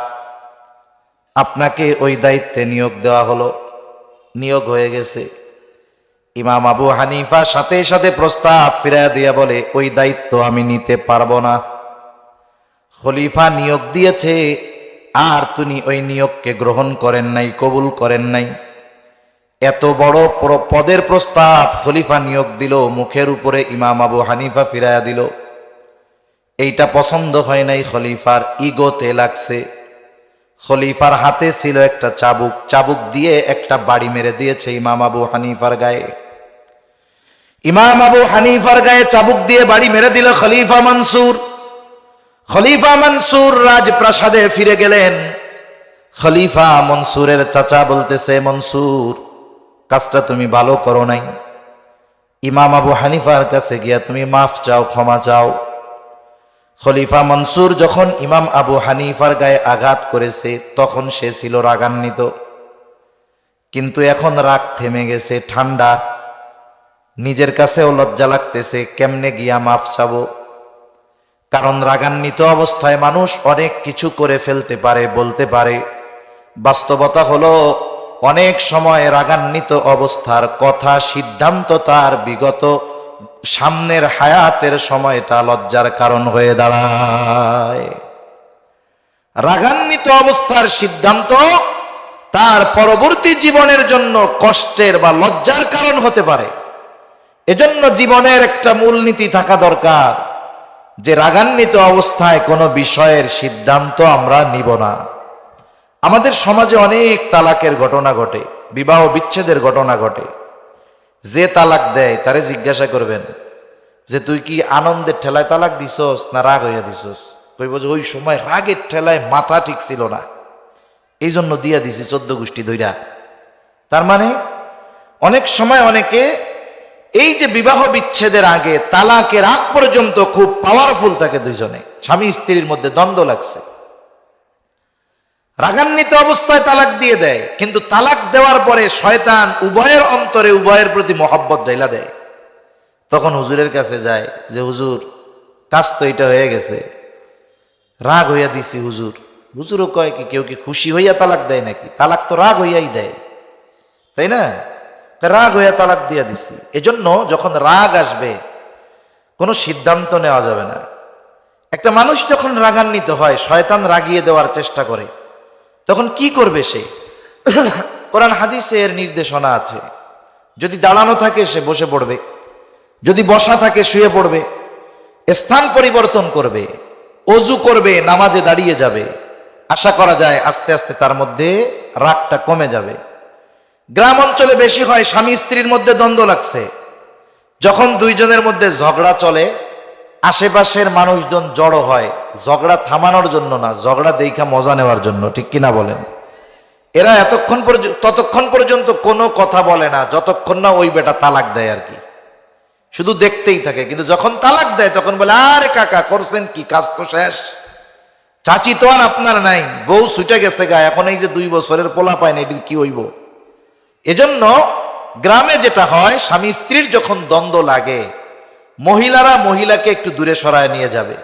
S1: আপনাকে ওই দায়িত্বে নিয়োগ দেওয়া হলো। নিয়োগ হয়ে গেছে। ইমাম আবু হানিফা সাথে সাথে প্রস্তাব ফিরিয়ে দিয়ে বলে, ওই দায়িত্ব আমি নিতে পারবো না। খলিফা নিয়োগ দিয়েছে আর তিনি ওই নিয়োগকে গ্রহণ করেন নাই, কবুল করেন নাই। এত বড় পদের প্রস্তাব খলিফা নিয়োগ দিল, মুখের উপরে ইমাম আবু হানিফা ফিরাইয়া দিল। এইটা পছন্দ হয় নাই, খলিফার ইগোতে লাগছে। খলিফার হাতে ছিল একটা চাবুক, চাবুক দিয়ে একটা বাড়ি মেরে দিয়েছে ইমাম আবু হানিফার গায়ে। ইমাম আবু হানিফার গায়ে চাবুক দিয়ে বাড়ি মেরে দিল খলিফা মনসুর। খলিফা মনসুর রাজপ্রাসাদে ফিরে গেলেন। খলিফা মনসুরের চাচা বলতেছে, মনসুর, কাজটা তুমি ভালো করো নাই। ইমাম আবু হানিফার কাছে গিয়া তুমি মাফ চাও, ক্ষমা চাও। খলিফা মনসুর যখন ইমাম আবু হানিফার গায়ে আঘাত করেছে তখন সে ছিল রাগান্বিত, কিন্তু এখন রাগ থেমে গেছে, ঠান্ডা। নিজের কাছেও লজ্জা লাগতেছে, কেমনে গিয়া মাফ চাবো। কারণ রাগান্বিত অবস্থায় মানুষ অনেক কিছু করে ফেলতে পারে, বলতে পারে। বাস্তবতা হলো অনেক সময় রাগান্বিত অবস্থার কথা, সিদ্ধান্ত তার বিগত সামনের হায়াতের সময়টা লজ্জার কারণ হয়ে দাঁড়ায়। রাগান্বিত অবস্থার সিদ্ধান্ত তার পরবর্তী জীবনের জন্য কষ্টের বা লজ্জার কারণ হতে পারে। এজন্য জীবনের একটা মূলনীতি থাকা দরকার যে রাগান্বিত অবস্থায় কোনো বিষয়ের সিদ্ধান্ত আমরা নিব না। আমাদের সমাজে অনেক তালাকের ঘটনা ঘটে, বিবাহ বিচ্ছেদের ঘটনা ঘটে। যে তালাক দেয় তারে জিজ্ঞাসা করবেন যে তুই কি আনন্দের ঠেলায় তালাক দিছস না রাগ হইয়া দিছস? কইব যে ওই সময় রাগের ঠেলায় মাথা ঠিক ছিল না, এই জন্য দিয়া দিছি 14 গোষ্ঠী ধইরা। তার মানে অনেক সময় অনেকে এই যে বিবাহ বিচ্ছেদের আগে, তালাকের আগ পর্যন্ত খুব পাওয়ারফুল থাকে দুইজনে, স্বামী স্ত্রীর মধ্যে দ্বন্দ্ব লাগছে, রাগান্বিত অবস্থায় তালাক দিয়ে দেয়। কিন্তু তালাক দেওয়ার পরে শয়তান উভয়ের অন্তরে উভয়ের প্রতি মহব্বত ঢাইলা দেয়। তখন হুজুরের কাছে যায় যে হুজুর, কাজ তো এটা হয়ে গেছে, রাগ হইয়া দিছি হুজুর। হুজুরও কয় কি কেউ কি খুশি হইয়া তালাক দেয় নাকি? তালাক তো রাগ হইয়াই দেয়, তাই না? রাগ হইয়া তালাক দিয়া দিছি। এজন্য যখন রাগ আসবে কোনো সিদ্ধান্ত নেওয়া যাবে না। একটা মানুষ যখন রাগান্বিত হয়, শয়তান রাগিয়ে দেওয়ার চেষ্টা করে, তখন কি করবে সে? কোরআন হাদিসে এর নির্দেশনা আছে। যদি দাঁড়ানো থাকে সে বসে পড়বে, যদি বসা থাকে শুয়ে পড়বে, স্থান পরিবর্তন করবে, অজু করবে, নামাজে দাঁড়িয়ে যাবে। আশা করা যায় আস্তে আস্তে তার মধ্যে রাগটা কমে যাবে। গ্রাম অঞ্চলে বেশি হয়, স্বামী স্ত্রীর মধ্যে দ্বন্দ্ব লাগছে, যখন দুইজনের মধ্যে ঝগড়া চলে, আশেপাশের মানুষজন জড়ো হয় ঝগড়া থামানোর জন্য না, ঝগড়া দেখা মজা নেওয়ার জন্য, ঠিক কিনা বলেন? এরা ততক্ষণ পর্যন্ত কোনো কথা বলে না যতক্ষণ না ওই বেটা তালাক দেয় আর কি, শুধু দেখতেই থাকে। কিন্তু যখন তালাক দেয় তখন বলে, আরে কাকা করছেন কি, কাজ তো শেষ, চাচি তো আর আপনার নাই, বউ ছুটে গেছে গা, এখন এই যে 2 বছরের পোলা পায় না, এটির কি হইব? এজন্য গ্রামে যেটা হয়, স্বামী স্ত্রীর যখন দ্বন্দ্ব লাগে, মহিলারা মহিলাকে একটু দূরে সরায় নিয়ে যাবে,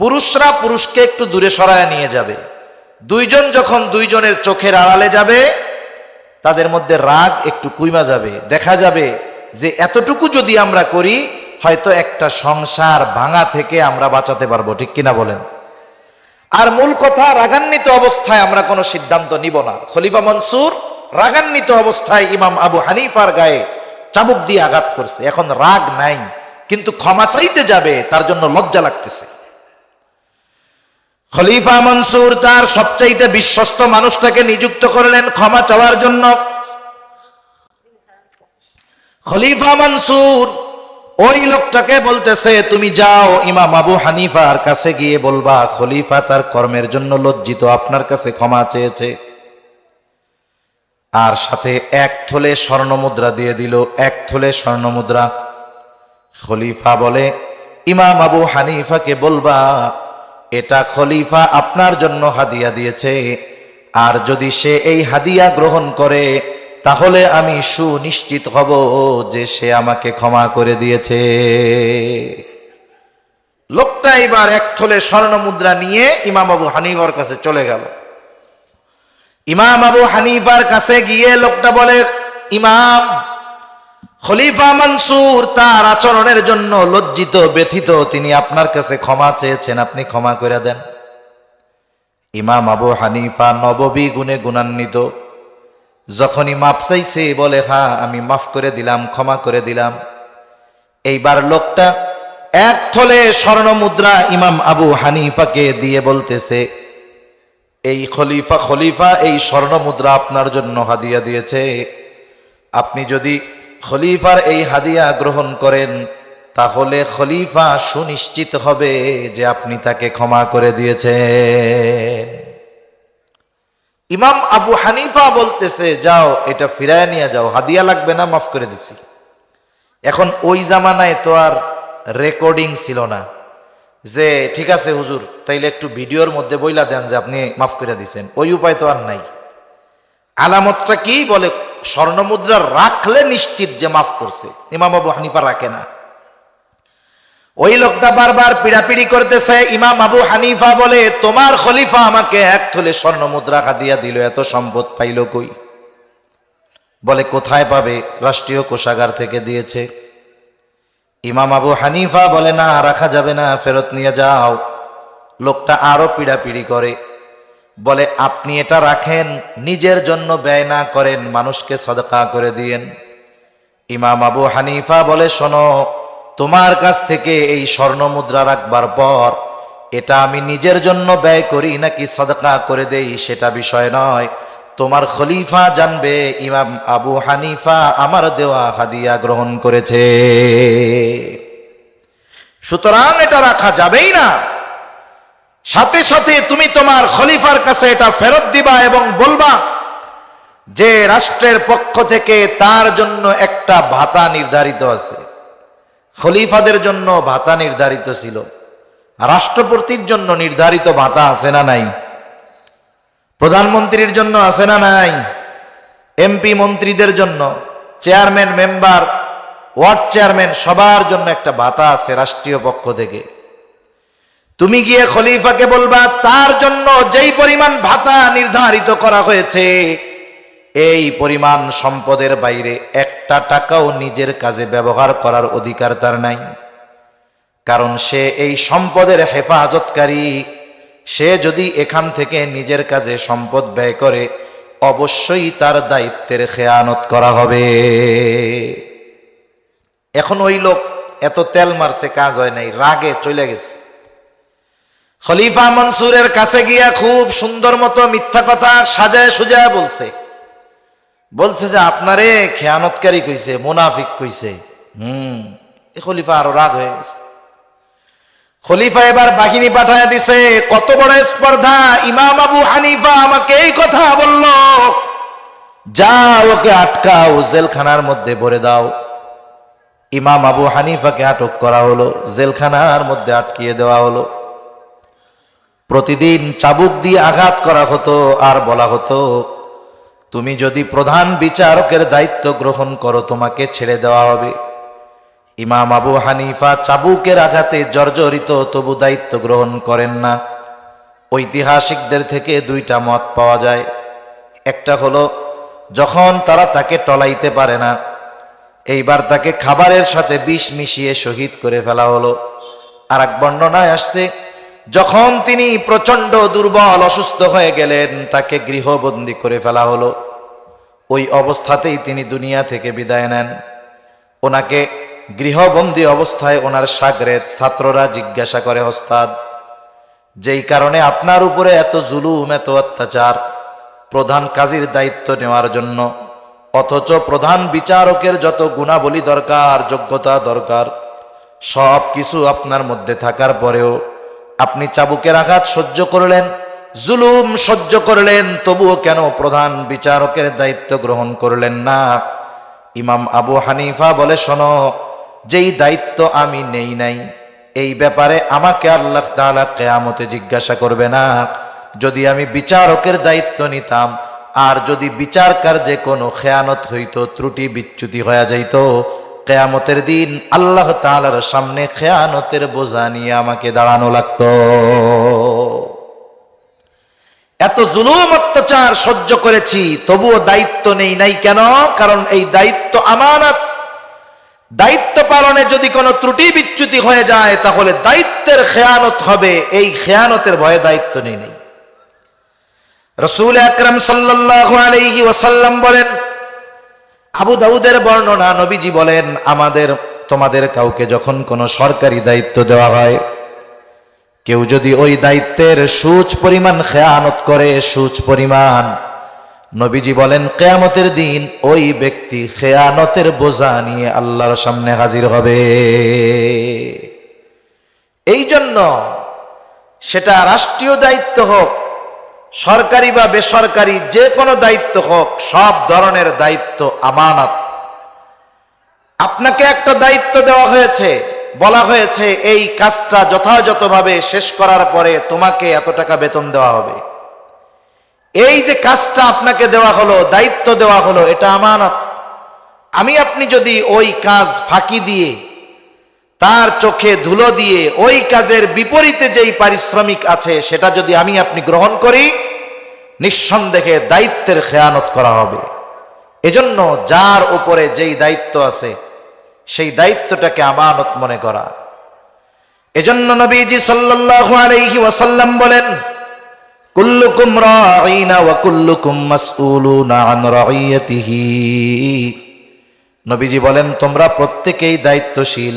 S1: পুরুষরা পুরুষকে একটু দূরে সরায় নিয়ে যাবে। দুইজন যখন দুইজনের চোখের আড়ালে যাবে, তাদের মধ্যে রাগ একটু কইমা যাবে। দেখা যাবে যে এতটুকু যদি আমরা করি, হয়তো একটা সংসার ভাঙা থেকে আমরা বাঁচাতে পারবো, ঠিক কিনা বলেন? আর মূল কথা, রাগান্বিত অবস্থায় আমরা কোনো সিদ্ধান্ত নিব না। খলিফা মনসুর রাগান্বিত অবস্থায় ইমাম আবু হানিফার গায়ে চাবুক দিয়ে আঘাত করছে। এখন রাগ নাই, কিন্তু ক্ষমা চাইতে যাবে, তার জন্য লজ্জা লাগতেছে। খলিফা মনসুর তার সবচাইতে বিশ্বস্ত মানুষটাকে নিযুক্ত করলেন ক্ষমা চাওয়ার জন্য। খলিফা মানসুর ওই লোকটাকে বলতেছে, তুমি যাও ইমাম আবু হানিফার কাছে গিয়ে বলবা খলিফা তার কর্মের জন্য লজ্জিত, আপনার কাছে ক্ষমা চেয়েছে। আর সাথে 1 থলে স্বর্ণ মুদ্রা দিয়ে দিল, 1 থলে স্বর্ণ মুদ্রা। খলিফা বলে, ইমাম আবু হানিফাকে বলবা এটা খলিফা আপনার জন্য হাদিয়া দিয়েছে, আর যদি সে এই হাদিয়া গ্রহণ করে তাহলে আমি সুনিশ্চিত হব যে সে আমাকে ক্ষমা করে দিয়েছে। লোকটা এবার 1 থলে স্বর্ণ মুদ্রা নিয়ে ইমাম আবু হানিফার কাছে চলে গেল। ইমাম আবু হানিফার কাছে গিয়ে লোকটা বলে, ইমাম, খলিফা মানসুর তার আচরণের জন্য লজ্জিত ব্যথিত, তিনি আপনার কাছে ক্ষমা চেয়েছেন, আপনি ক্ষমা করে দেন। ইমাম আবু হানিফা নববী গুণে গুণান্বিত, যখনই মাপ চাইছে বলে, হ্যাঁ আমি মাফ করে দিলাম, ক্ষমা করে দিলাম। এইবার লোকটা 1 থলে স্বর্ণ মুদ্রা ইমাম আবু হানিফাকে দিয়ে বলতেছে, এই খলিফা এই স্বর্ণ মুদ্রা আপনার জন্য হাদিয়া দিয়েছে, আপনি যদি খলিফার এই হাদিয়া গ্রহণ করেন তাহলে খলিফা সুনিশ্চিত হবে যে আপনি তাকে ক্ষমা করে দিয়েছেন। ইমাম আবু হানিফা বলতেছে, যাও এটা ফিরায় নিয়ে যাও, হাদিয়া লাগবে না, মাফ করে দিছি। এখন ওই জামানায় তো আর রেকর্ডিং ছিল না যে ঠিক আছে হুজুর তাইলে একটু ভিডিওর মধ্যে বইলা দেন যে আপনি মাফ করে দিয়েছেন, ওই উপায় তো আর নাই। আলামতটা কি বলে, স্বর্ণ মুদ্রা রাখলে নিশ্চিত যে মাফ করছে। ইমাম আবু হানিফা রাখে না। ওই লোকটা বারবার পিড়াপিড়ি করতেছে। ইমাম আবু হানিফা বলে, তোমার খলিফা আমাকে 1 থলে স্বর্ণ মুদ্রা হাদিয়া দিল, এত সম্পদ পাইল কই? বলে, কোথায় পাবে, রাষ্ট্রীয় কোষাগার থেকে দিয়েছে। ইমাম আবু হানিফা বলে, না রাখা যাবে না, ফেরত নিয়ে যাও। লোকটা আরো পিড়াপিড়ি করে, বলে, আপনি এটা রাখেন, নিজের জন্য ব্যয় না করেন, মানুষকে সদকা করে দিয়েন। ইমাম আবু হানিফা বলে, শোনো, তোমার কাছ থেকে এই স্বর্ণ মুদ্রা রাখবার পর এটা আমি নিজের জন্য ব্যয় করি নাকি সদকা করে দেই সেটা বিষয় নয়, তোমার খলিফা জানবে ইমাম আবু হানিফা আমার দেওয়া হাদিয়া গ্রহণ করেছে, সুতরাং এটা রাখা যাবেই না। সাথে সাথে তুমি তোমার খলিফার কাছে এটা ফেরত দিবা এবং বলবা যে রাষ্ট্রের পক্ষ থেকে তার জন্য একটা ভাতা নির্ধারিত আছে। খলিফাদের জন্য ভাতা নির্ধারিত ছিল, রাষ্ট্রপতির জন্য নির্ধারিত ভাতা আছে না নাই? প্রধানমন্ত্রীর জন্য আছে না নাই? এমপি মন্ত্রীদের জন্য, চেয়ারম্যান, মেম্বার, ওয়ার্ড চেয়ারম্যান, সবার জন্য একটা ভাতা আছে রাষ্ট্রীয় পক্ষ থেকে। তুমি গিয়ে খলিফাকে বলবা তার জন্য যেই পরিমাণ ভাতা নির্ধারিত করা হয়েছে এই পরিমাণ সম্পদের বাইরে 1 টাকাও নিজের কাজে ব্যবহার করার অধিকার তার নাই, কারণ সে এই সম্পদের হেফাজতকারী। সে যদি এখান থেকে নিজের কাজে সম্পদ ব্যয় করে অবশ্যই তার দায়িত্বের খেয়ানত করা হবে। এখন ওই লোক এত তেল মারছে, কাজ হয় নাই, রাগে চলে গেছে। খলিফা মনসুরের কাছে গিয়া খুব সুন্দর মতো মিথ্যা কথা সাজায় সুজায় বলছে যে আপনারে খেয়ানতকারী কইছে, মুনাফিক কইছে। খলিফা আরো রাগ হয়ে গেছে। খলিফা এবার বাহিনী পাঠায় দিছে। কত বড় স্পর্ধা! ইমাম আবু হানিফা আমাকে এই কথা বলল, যাও ওকে আটকাও, জেলখানার মধ্যে ভরে দাও। ইমাম আবু হানিফাকে আটক করা হলো, জেলখানার মধ্যে আটকিয়ে দেওয়া হলো। প্রতিদিন চাবুক দিয়ে আঘাত করা হতো আর বলা হতো, তুমি যদি প্রধান বিচারকের দায়িত্ব গ্রহণ করো তোমাকে ছেড়ে দেওয়া হবে। ইমাম আবু হানিফা চাবুকের আঘাতে জর্জরিত, তবু দায়িত্ব গ্রহণ করেন না। ঐতিহাসিকদের থেকে 2টা মত পাওয়া যায়। একটা হলো যখন তারা তাকে টলাইতে পারে না, এইবার তাকে খাবারের সাথে বিষ মিশিয়ে শহীদ করে ফেলা হলো। আর এক বর্ণনায় আসছে যখন তিনি প্রচন্ড দুর্বল অসুস্থ হয়ে গেলেন তাকে গৃহবন্দী করে ফেলা হলো। ওই অবস্থাতেই তিনি দুনিয়া থেকে বিদায় নেন। ওনাকে গৃহবন্দী অবস্থায় ওনার শাগরেদ ছাত্ররা জিজ্ঞাসা করে, ওস্তাদ, যেই কারণে আপনার উপরে এত জুলুম, এত অত্যাচার, প্রধান কাজীর দায়িত্ব নেওয়ার জন্য অথচ প্রধান বিচারকের যত গুণাবলী দরকার, যোগ্যতা দরকার, সব কিছু আপনার মধ্যে থাকার পরেও আপনি চাবুকের আঘাত সহ্য করলেন, জুলুম সহ্য করলেন, তবুও কেন প্রধান বিচারকের দায়িত্ব গ্রহণ করলেন না? ইমাম আবু হানিফা বলে, শোনো, যেই দায়িত্ব আমি নেই নাই, এই ব্যাপারে আমাকে আল্লাহ তাআলা কিয়ামতে জিজ্ঞাসা করবে না। যদি আমি বিচারকের দায়িত্ব নিতাম, আর যদি বিচার কার্যে কোনো খেয়ানত হইতো, ত্রুটি বিচ্যুতি হয়ে যাইত, কিয়ামতের দিন আল্লাহ তাআলার সামনে খেয়ানতের বোঝা নিয়ে আমাকে দাঁড়ানো লাগতো। এত জুলুম অত্যাচার সহ্য করেছি, তবুও দায়িত্ব নেই নাই কেন? কারণ এই দায়িত্ব আমানত। দায়িত্ব পালনে যদি কোনো ত্রুটি বিচ্যুতি হয়ে যায়, তাহলে দায়িত্বের খেয়ানত হবে, এই খেয়ানতের ভয়ে দায়িত্ব নেই নাই। রাসূল আকরাম সাল্লাল্লাহু আলাইহি ওয়াসাল্লাম বলেন, আবু দাউদের বর্ণনা, নবীজি বলেন, তোমাদের কাউকে যখন কোনো সরকারি দায়িত্ব দেওয়া হয়, কেউ যদি ওই দায়িত্বের সুচ পরিমাণ খেয়ানত করে, সুচ পরিমাণ, নবীজি বলেন কিয়ামতের দিন ওই ব্যক্তি খেয়ানতের বোঝা নিয়ে আল্লাহর সামনে হাজির হবে। এই জন্য সেটা রাষ্ট্রীয় দায়িত্ব হোক, সরকারি বা বেসরকারি, যে কোনো দায়িত্ব হোক, সব ধরনের দায়িত্ব আমানত। আপনাকে একটা দায়িত্ব দেওয়া হয়েছে, বলা হয়েছে এই কাজটা যথাযথভাবে শেষ করার পরে তোমাকে এত টাকা বেতন দেওয়া হবে। এই যে কাজটা আপনাকে দেওয়া হলো, দায়িত্ব দেওয়া হলো, এটা আমানত। আপনি যদি ওই কাজ ফাঁকি দিয়ে, তার চোখে ধুলো দিয়ে, ওই কাজের বিপরীতে যেই পারিশ্রমিক আছে সেটা যদি আপনি গ্রহণ করি, নিঃসন্দেহে দায়িত্বের খেয়ানত করা হবে। এজন্য যার উপরে যেই দায়িত্ব আছে সেই দায়িত্বটাকে আমানত মনে করা। এজন্য নবীজি সাল্লাল্লাহু আলাইহি ওয়াসাল্লাম বলেন, কুল্লুকুম রাঈনা ওয়া কুল্লুকুম মাসউলুনা আন রাইয়াতিহি। নবীজি বলেন, তোমরা প্রত্যেকেই দায়িত্বশীল,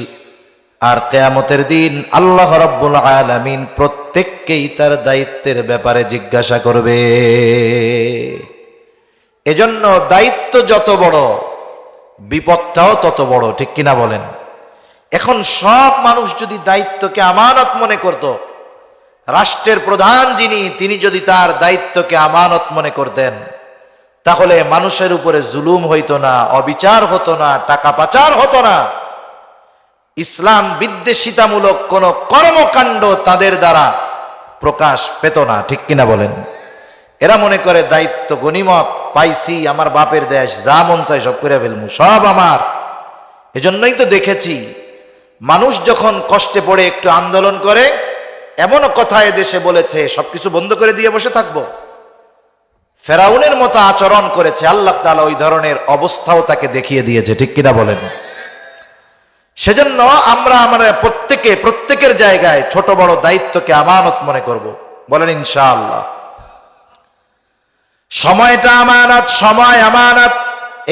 S1: আর কিয়ামতের দিন আল্লাহ রাব্বুল আলামিন প্রত্যেককেই তার দায়িত্বের ব্যাপারে জিজ্ঞাসা করবে। এজন্য দায়িত্ব যত বড়, বিপদটাও তত বড়, ঠিক কিনা বলেন? এখন সব মানুষ যদি দায়িত্বকে আমানত মনে করত, রাষ্ট্রের প্রধান তিনি যদি তার দায়িত্বকে আমানত মনে করতেন, তাহলে মানুষের উপরে জুলুম হইতো না, অবিচার হতো না, টাকা পাচার হতো না, ইসলাম বিদ্বেষিতামূলক কোন কর্মকাণ্ড তাদের দ্বারা প্রকাশ পেত না, ঠিক কিনা বলেন? এরা মনে করে দায়িত্ব গনিমত পাইছি, আমার বাপের দেশ, যা মন চাই সব করে ফেলবো, সব আমার। এজন্যই তো দেখেছি মানুষ যখন কষ্টে পড়ে একটু আন্দোলন করে, এমনও কথা দেশে বলেছে সবকিছু বন্ধ করে দিয়ে বসে থাকবো। ফেরাউনের মতো আচরণ করেছে, আল্লাহ তাআলা ওই ধরনের অবস্থাও তাকে দেখিয়ে দিয়েছে, ঠিক কিনা বলেন? সেজন্য আমরা প্রত্যেকের জায়গায় ছোট বড় দায়িত্বকে আমানত মনে করব, বলেন ইনশাআল্লাহ। সময়টা আমানত, সময় আমানত।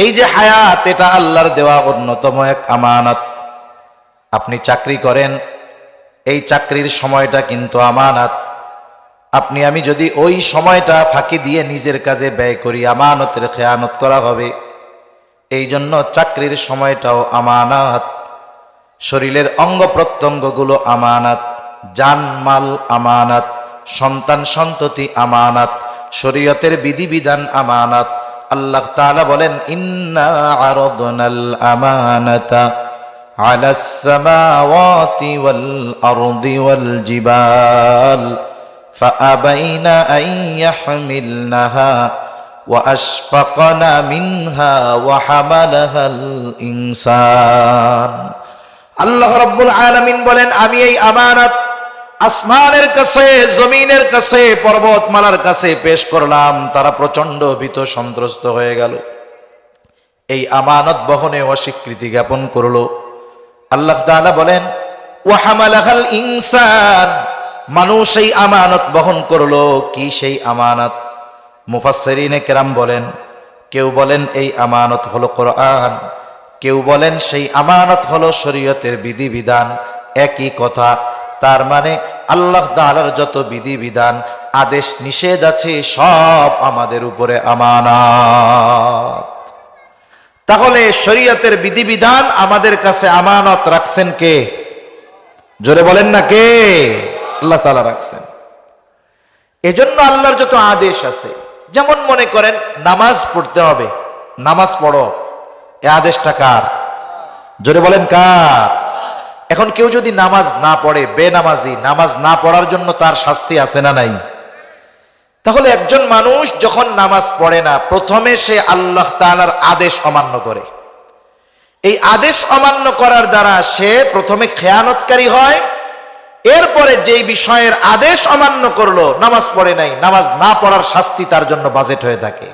S1: এই যে হায়াত, এটা আল্লাহর দেওয়া অন্যতম এক আমানত। আপনি চাকরি করেন, এই চাকরির সময়টা কিন্তু আমানত। আমি যদি ওই সময়টা ফাঁকি দিয়ে নিজের কাজে ব্যয় করি, আমানতের খেয়ানত করা হবে। এই জন্য চাকরির সময়টাও আমানত। শরীরের অঙ্গ প্রত্যঙ্গগুলো আমানত, জানমাল আমানত, সন্তান সন্ততি আমানত, শরীয়তের বিধিবিধান আমানত। আল্লাহ তাআলা বলেন, ইন্না আরাদনাল আমানাতা আলাস সামাওয়াতি ওয়াল আরদি ওয়াল জিবাল ফাআবাইনা আন ইয়াহমিলনাহা ওয়া আশফাকনা মিনহা ওয়া হামালাহাল ইনসান। আল্লাহ রাব্বুল আলামিন বলেন, আমি এই আমানত আসমানের কাছে, জমিনের কাছে, পর্বতমালার কাছে পেশ করলাম। তারা প্রচন্ড ভীত সন্ত্রস্ত হয়ে গেল, এই আমানত বহনে অস্বীকৃতি জ্ঞাপন করলো। আল্লাহ তাআলা বলেন, ওয়া হামালাহাল ইনসান, মানুষ এই আমানত বহন করলো। কি সেই আমানত? মুফাসসিরিনে কেরাম বলেন, কেউ বলেন এই আমানত হলো কোরআন, কেউ বলেন সেই আমানত হলো শরীয়তের বিধিবিধান। একই কথা। তার মানে আল্লাহ তাআলার যত বিধিবিধান, আদেশ নিষেধ আছে, সব আমাদের উপরে আমানত। তাহলে শরীয়তের বিধিবিধান আমাদের কাছে আমানত রাখছেন কে? জোরে বলেন না কে? আল্লাহ তাআলা রাখছেন। এজন্য আল্লাহর যত আদেশ আছে, যেমন মনে করেন নামাজ পড়তে হবে, নামাজ পড়ো, এই আদেশটা কার? জোরে বলেন কার? এখন কেউ যদি নামাজ না পড়ে, বেনামাজি, নামাজ না পড়ার জন্য তার শাস্তি আছে না নাই? তাহলে একজন মানুষ যখন নামাজ পড়ে না, প্রথমে সে আল্লাহ তাআলার আদেশ অমান্য করে। এই আদেশ অমান্য করার দ্বারা সে প্রথমে খেয়ানতকারী হয়, এরপরে যেই বিষয়ের আদেশ অমান্য করলো, নামাজ পড়ে নাই, নামাজ না পড়ার শাস্তি তার জন্য বাজেট হয়ে থাকে।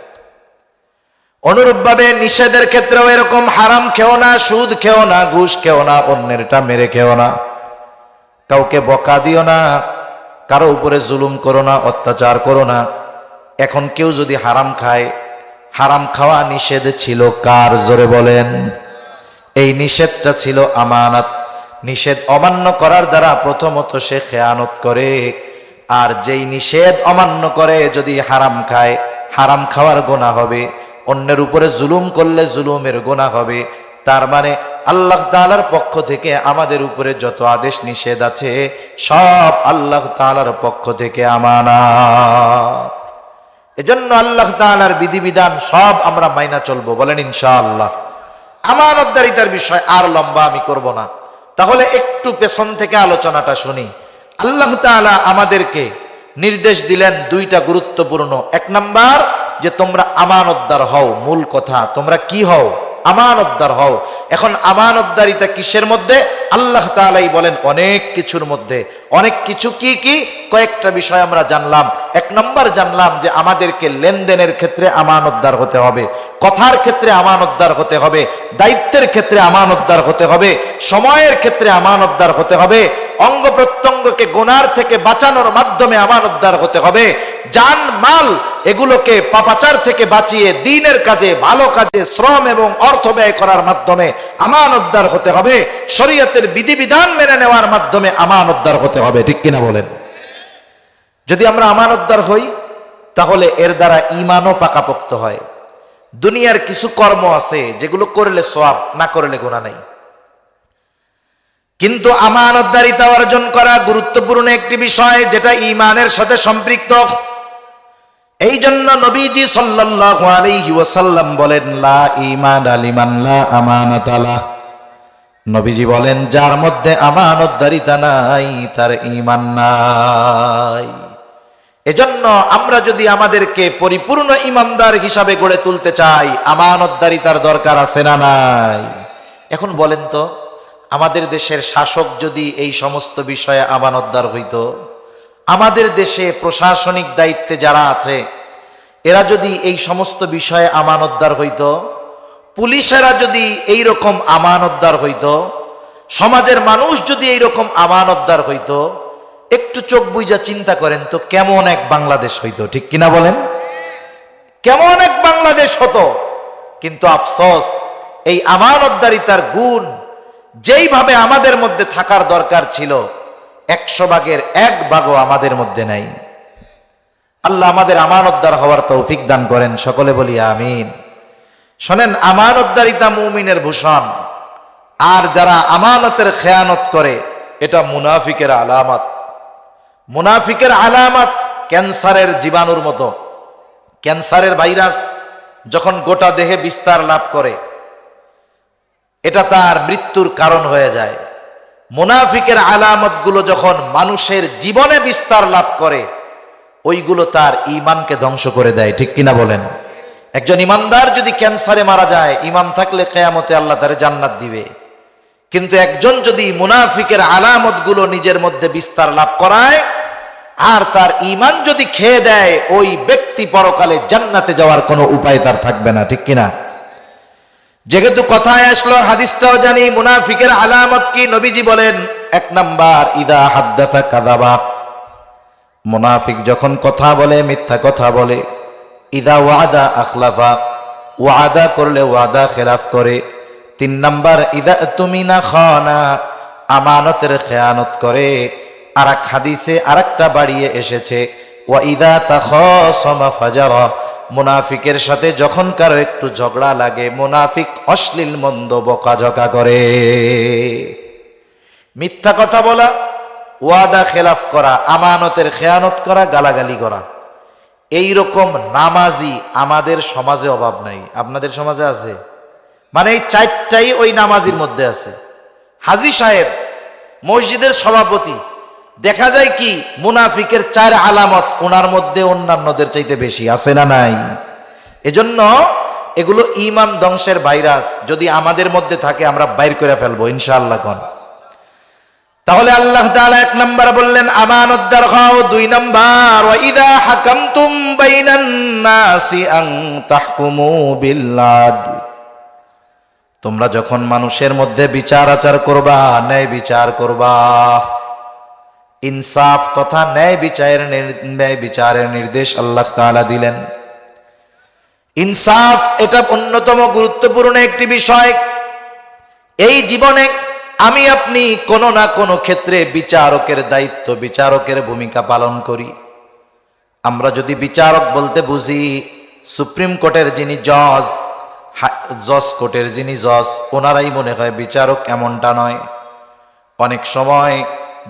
S1: অনুরূপভাবে নিষেধের ক্ষেত্রেও এরকম, হারাম খেও না, সুদ খেও না, ঘুষ খেও না, অন্যেরটা মেরে খেও না, কাউকে বকা দিও না, কারো উপরে জুলুম করো না, অত্যাচার করো না। এখন কেউ যদি হারাম খায়, হারাম খাওয়া নিষেধ ছিল কার? জোরে বলেন। এই নিষেধটা ছিল আমানত। নিষেধ অমান্য করার দ্বারা প্রথমত সে খেয়ানত করে, আর যেই নিষেধ অমান্য করে যদি হারাম খায়, হারাম খাওয়ার গুনাহ হবে, অন্যের উপরে জুলুম করলে জুলুমের গুনাহ হবে। তার মানে আল্লাহ তাআলার পক্ষ থেকে আমাদের উপরে যত আদেশ নিষেধ আছে সব আল্লাহ তাআলার পক্ষ থেকে আমানত। এজন্য আল্লাহ তাআলার বিধিবিধান সব আমরা মাইনা চলবো, বলেন ইনশাআল্লাহ। আমানতদারিতার বিষয় আর লম্বা আমি করব না, তাহলে একটু পেছন থেকে আলোচনাটা শুনি। আল্লাহ তাআলা আমাদেরকে নির্দেশ দিলেন দুইটা গুরুত্বপূর্ণ। এক নাম্বার, যে তোমরা আমানতদার হও। মূল কথা, তোমরা কি হও? আমানতদার হও। এখন আমানতদারিতা কিসের মধ্যে? আল্লাহ তাআলাই বলেন অনেক কিছুর মধ্যে। অনেক কিছু কি কি? কয়েকটা বিষয় আমরা জানলাম। এক নম্বর জানলাম যে আমাদেরকে লেনদেনের ক্ষেত্রে আমানতদার হতে হবে, কথার ক্ষেত্রে আমানতদার হতে হবে, দায়িত্বের ক্ষেত্রে আমানতদার হতে হবে, সময়ের ক্ষেত্রে আমানতদার হতে হবে, অঙ্গ প্রত্যঙ্গকে গুনার থেকে বাঁচানোর মাধ্যমে আমানতদার হতে হবে, জান মাল এগুলোকে পাপাচার থেকে বাঁচিয়ে দ্বীনের কাজে, ভালো কাজে শ্রম এবং অর্থ ব্যয় করার মাধ্যমে আমানতদার হতে হবে, শরীয়তের বিধিবিধান মেনে নেওয়ার মাধ্যমে আমানতদার হতে হবে। ঠিক কিনা বলেন? যদি আমরা আমানতদার হই তাহলে এর দ্বারা ঈমানও পাকাপোক্ত হয়। দুনিয়ার কিছু কর্ম আছে যেগুলো করলে সওয়াব, না করলে গুনাহ নাই, কিন্তু আমানতদারিতা অর্জন করা গুরুত্বপূর্ণ একটি বিষয় যেটা ঈমানের সাথে সম্পৃক্ত। এই জন্য নবীজি সাল্লাল্লাহু আলাইহি ওয়াসাল্লাম বলেন, লা ঈমান লিমান লা আমানাতা লা। নবীজি বলেন, যার মধ্যে আমানতদারিতা নাই তার ঈমান নাই। এজন্য আমরা যদি আমাদেরকে পরিপূর্ণ ঈমানদার হিসাবে গড়ে তুলতে চাই, আমানতদারিতার দরকার আছে না নাই? এখন বলেন তো, আমাদের দেশের শাসক যদি এই সমস্ত বিষয়ে আমানতদার হইতো, আমাদের দেশে প্রশাসনিক দায়িত্বে যারা আছে এরা যদি এই সমস্ত বিষয়ে আমানতদার হইতো, পুলিশেরা যদি এই রকম আমানতদার হইতো, সমাজের মানুষ যদি এই রকম আমানতদার হইতো, একটু চোখ বুইজা চিন্তা করেন তো কেমন এক বাংলাদেশ হইতো। ঠিক কিনা বলেন? কেমন এক বাংলাদেশ হতো। কিন্তু আফসোস, এই আমানতদারিতার গুণ যেইভাবে আমাদের মধ্যে থাকার দরকার ছিল 100 ভাগের 1 ভাগও আমাদের মধ্যে নাই। আল্লাহ আমাদের আমানতদার হওয়ার তৌফিক দান করেন, সকলে বলি আমিন। শোনেন, আমানতদারিতা মুমিনের ভূষণ, আর যারা আমানতের খেয়ানত করে এটা মুনাফিকের আলামত। মুনাফিকের আলামত ক্যান্সারের জীবাণুর মতো। ক্যান্সারের ভাইরাস যখন গোটা দেহে বিস্তার লাভ করে, এটা তার মৃত্যুর কারণ হয়ে যায়। মুনাফিকের আলামতগুলো যখন মানুষের জীবনে বিস্তার লাভ করে, ওইগুলো তার ঈমানকে ধ্বংস করে দেয়। ঠিক কিনা বলেন? একজন ঈমানদার যদি ক্যান্সারে মারা যায়, ঈমান থাকলে কিয়ামতে আল্লাহ তারে জান্নাত দিবে। কিন্তু একজন যদি মুনাফিকের আলামতগুলো নিজের মধ্যে বিস্তার লাভ করায় আর তার ঈমান যদি খেয়ে দেয়, ওই ব্যক্তি পরকালে জান্নাতে যাওয়ার কোনো উপায় তার থাকবে না। ঠিক কিনা? যেহেতু কথায় আসলো, হাদিসটাও জানি। মুনাফিকের আলামত কি? নবীজি বলেন, 1 নাম্বার, ইদা হাদ্দাথা কাযাবা। মুনাফিক যখন কথা বলে মিথ্যা কথা বলে। ইদা ওয়াদা আখলাফা, ওয়াদা করলে ওয়াদা খেলাফ করে। 3 নাম্বার, ইদা তুমিনা খানা, আমানতের খেয়ানত করে। আর এক হাদিসে আরেকটা বাড়িয়ে এসেছে, ওয়া ইদা তাখাসামা ফাজারা, মুনাফিকের সাথে যখন কারো একটু ঝগড়া লাগে, মুনাফিক অশ্লীল মন্দ বকাঝকা করে, মিথ্যা কথা বলা, ওয়াদা খেলাফ করা, আমানতের খেয়ানত করা, গালাগালি করা। এই রকম নামাজি আমাদের সমাজে অভাব নাই। আপনাদের সমাজে আছে? মানে এই চারটাই ওই নামাজির মধ্যে আছে। হাজী সাহেব, মসজিদের সভাপতি, দেখা যায় কি মুনাফিকের 4 আলামত ওনার মধ্যে অন্যান্যদের চাইতে বেশি আছে না নাই? এজন্য এগুলো ঈমান ধ্বংসের ভাইরাস। যদি আমাদের মধ্যে থাকে আমরা বাইর করে ফেলবো ইনশাআল্লাহ। কোন তাহলে আল্লাহ তাআলা 1 নাম্বার বললেন আমানত রাখাও, 2 নাম্বার ওয়া ইযা হাকামতুম বাইনান নাসি আন তাহকুমু বিল আদল, তোমরা যখন মানুষের মধ্যে বিচার আচার করবা, ন্যায় বিচার করবা। ইনসাফ তথা ন্যায় বিচারের নির্দেশ আল্লাহ তাআলা দিলেন। ইনসাফ এটা অন্যতম গুরুত্বপূর্ণ একটি বিষয়। এই জীবনে আমি আপনি কোনো না কোনো ক্ষেত্রে বিচারকের দায়িত্ব, বিচারকের ভূমিকা পালন করি। আমরা যদি বিচারক বলতে বুঝি সুপ্রিম কোর্টের যিনি জজ, জজ কোর্টের যিনি জজ, ওনারাই মনে হয় বিচারক, এমনটা নয়। অনেক সময়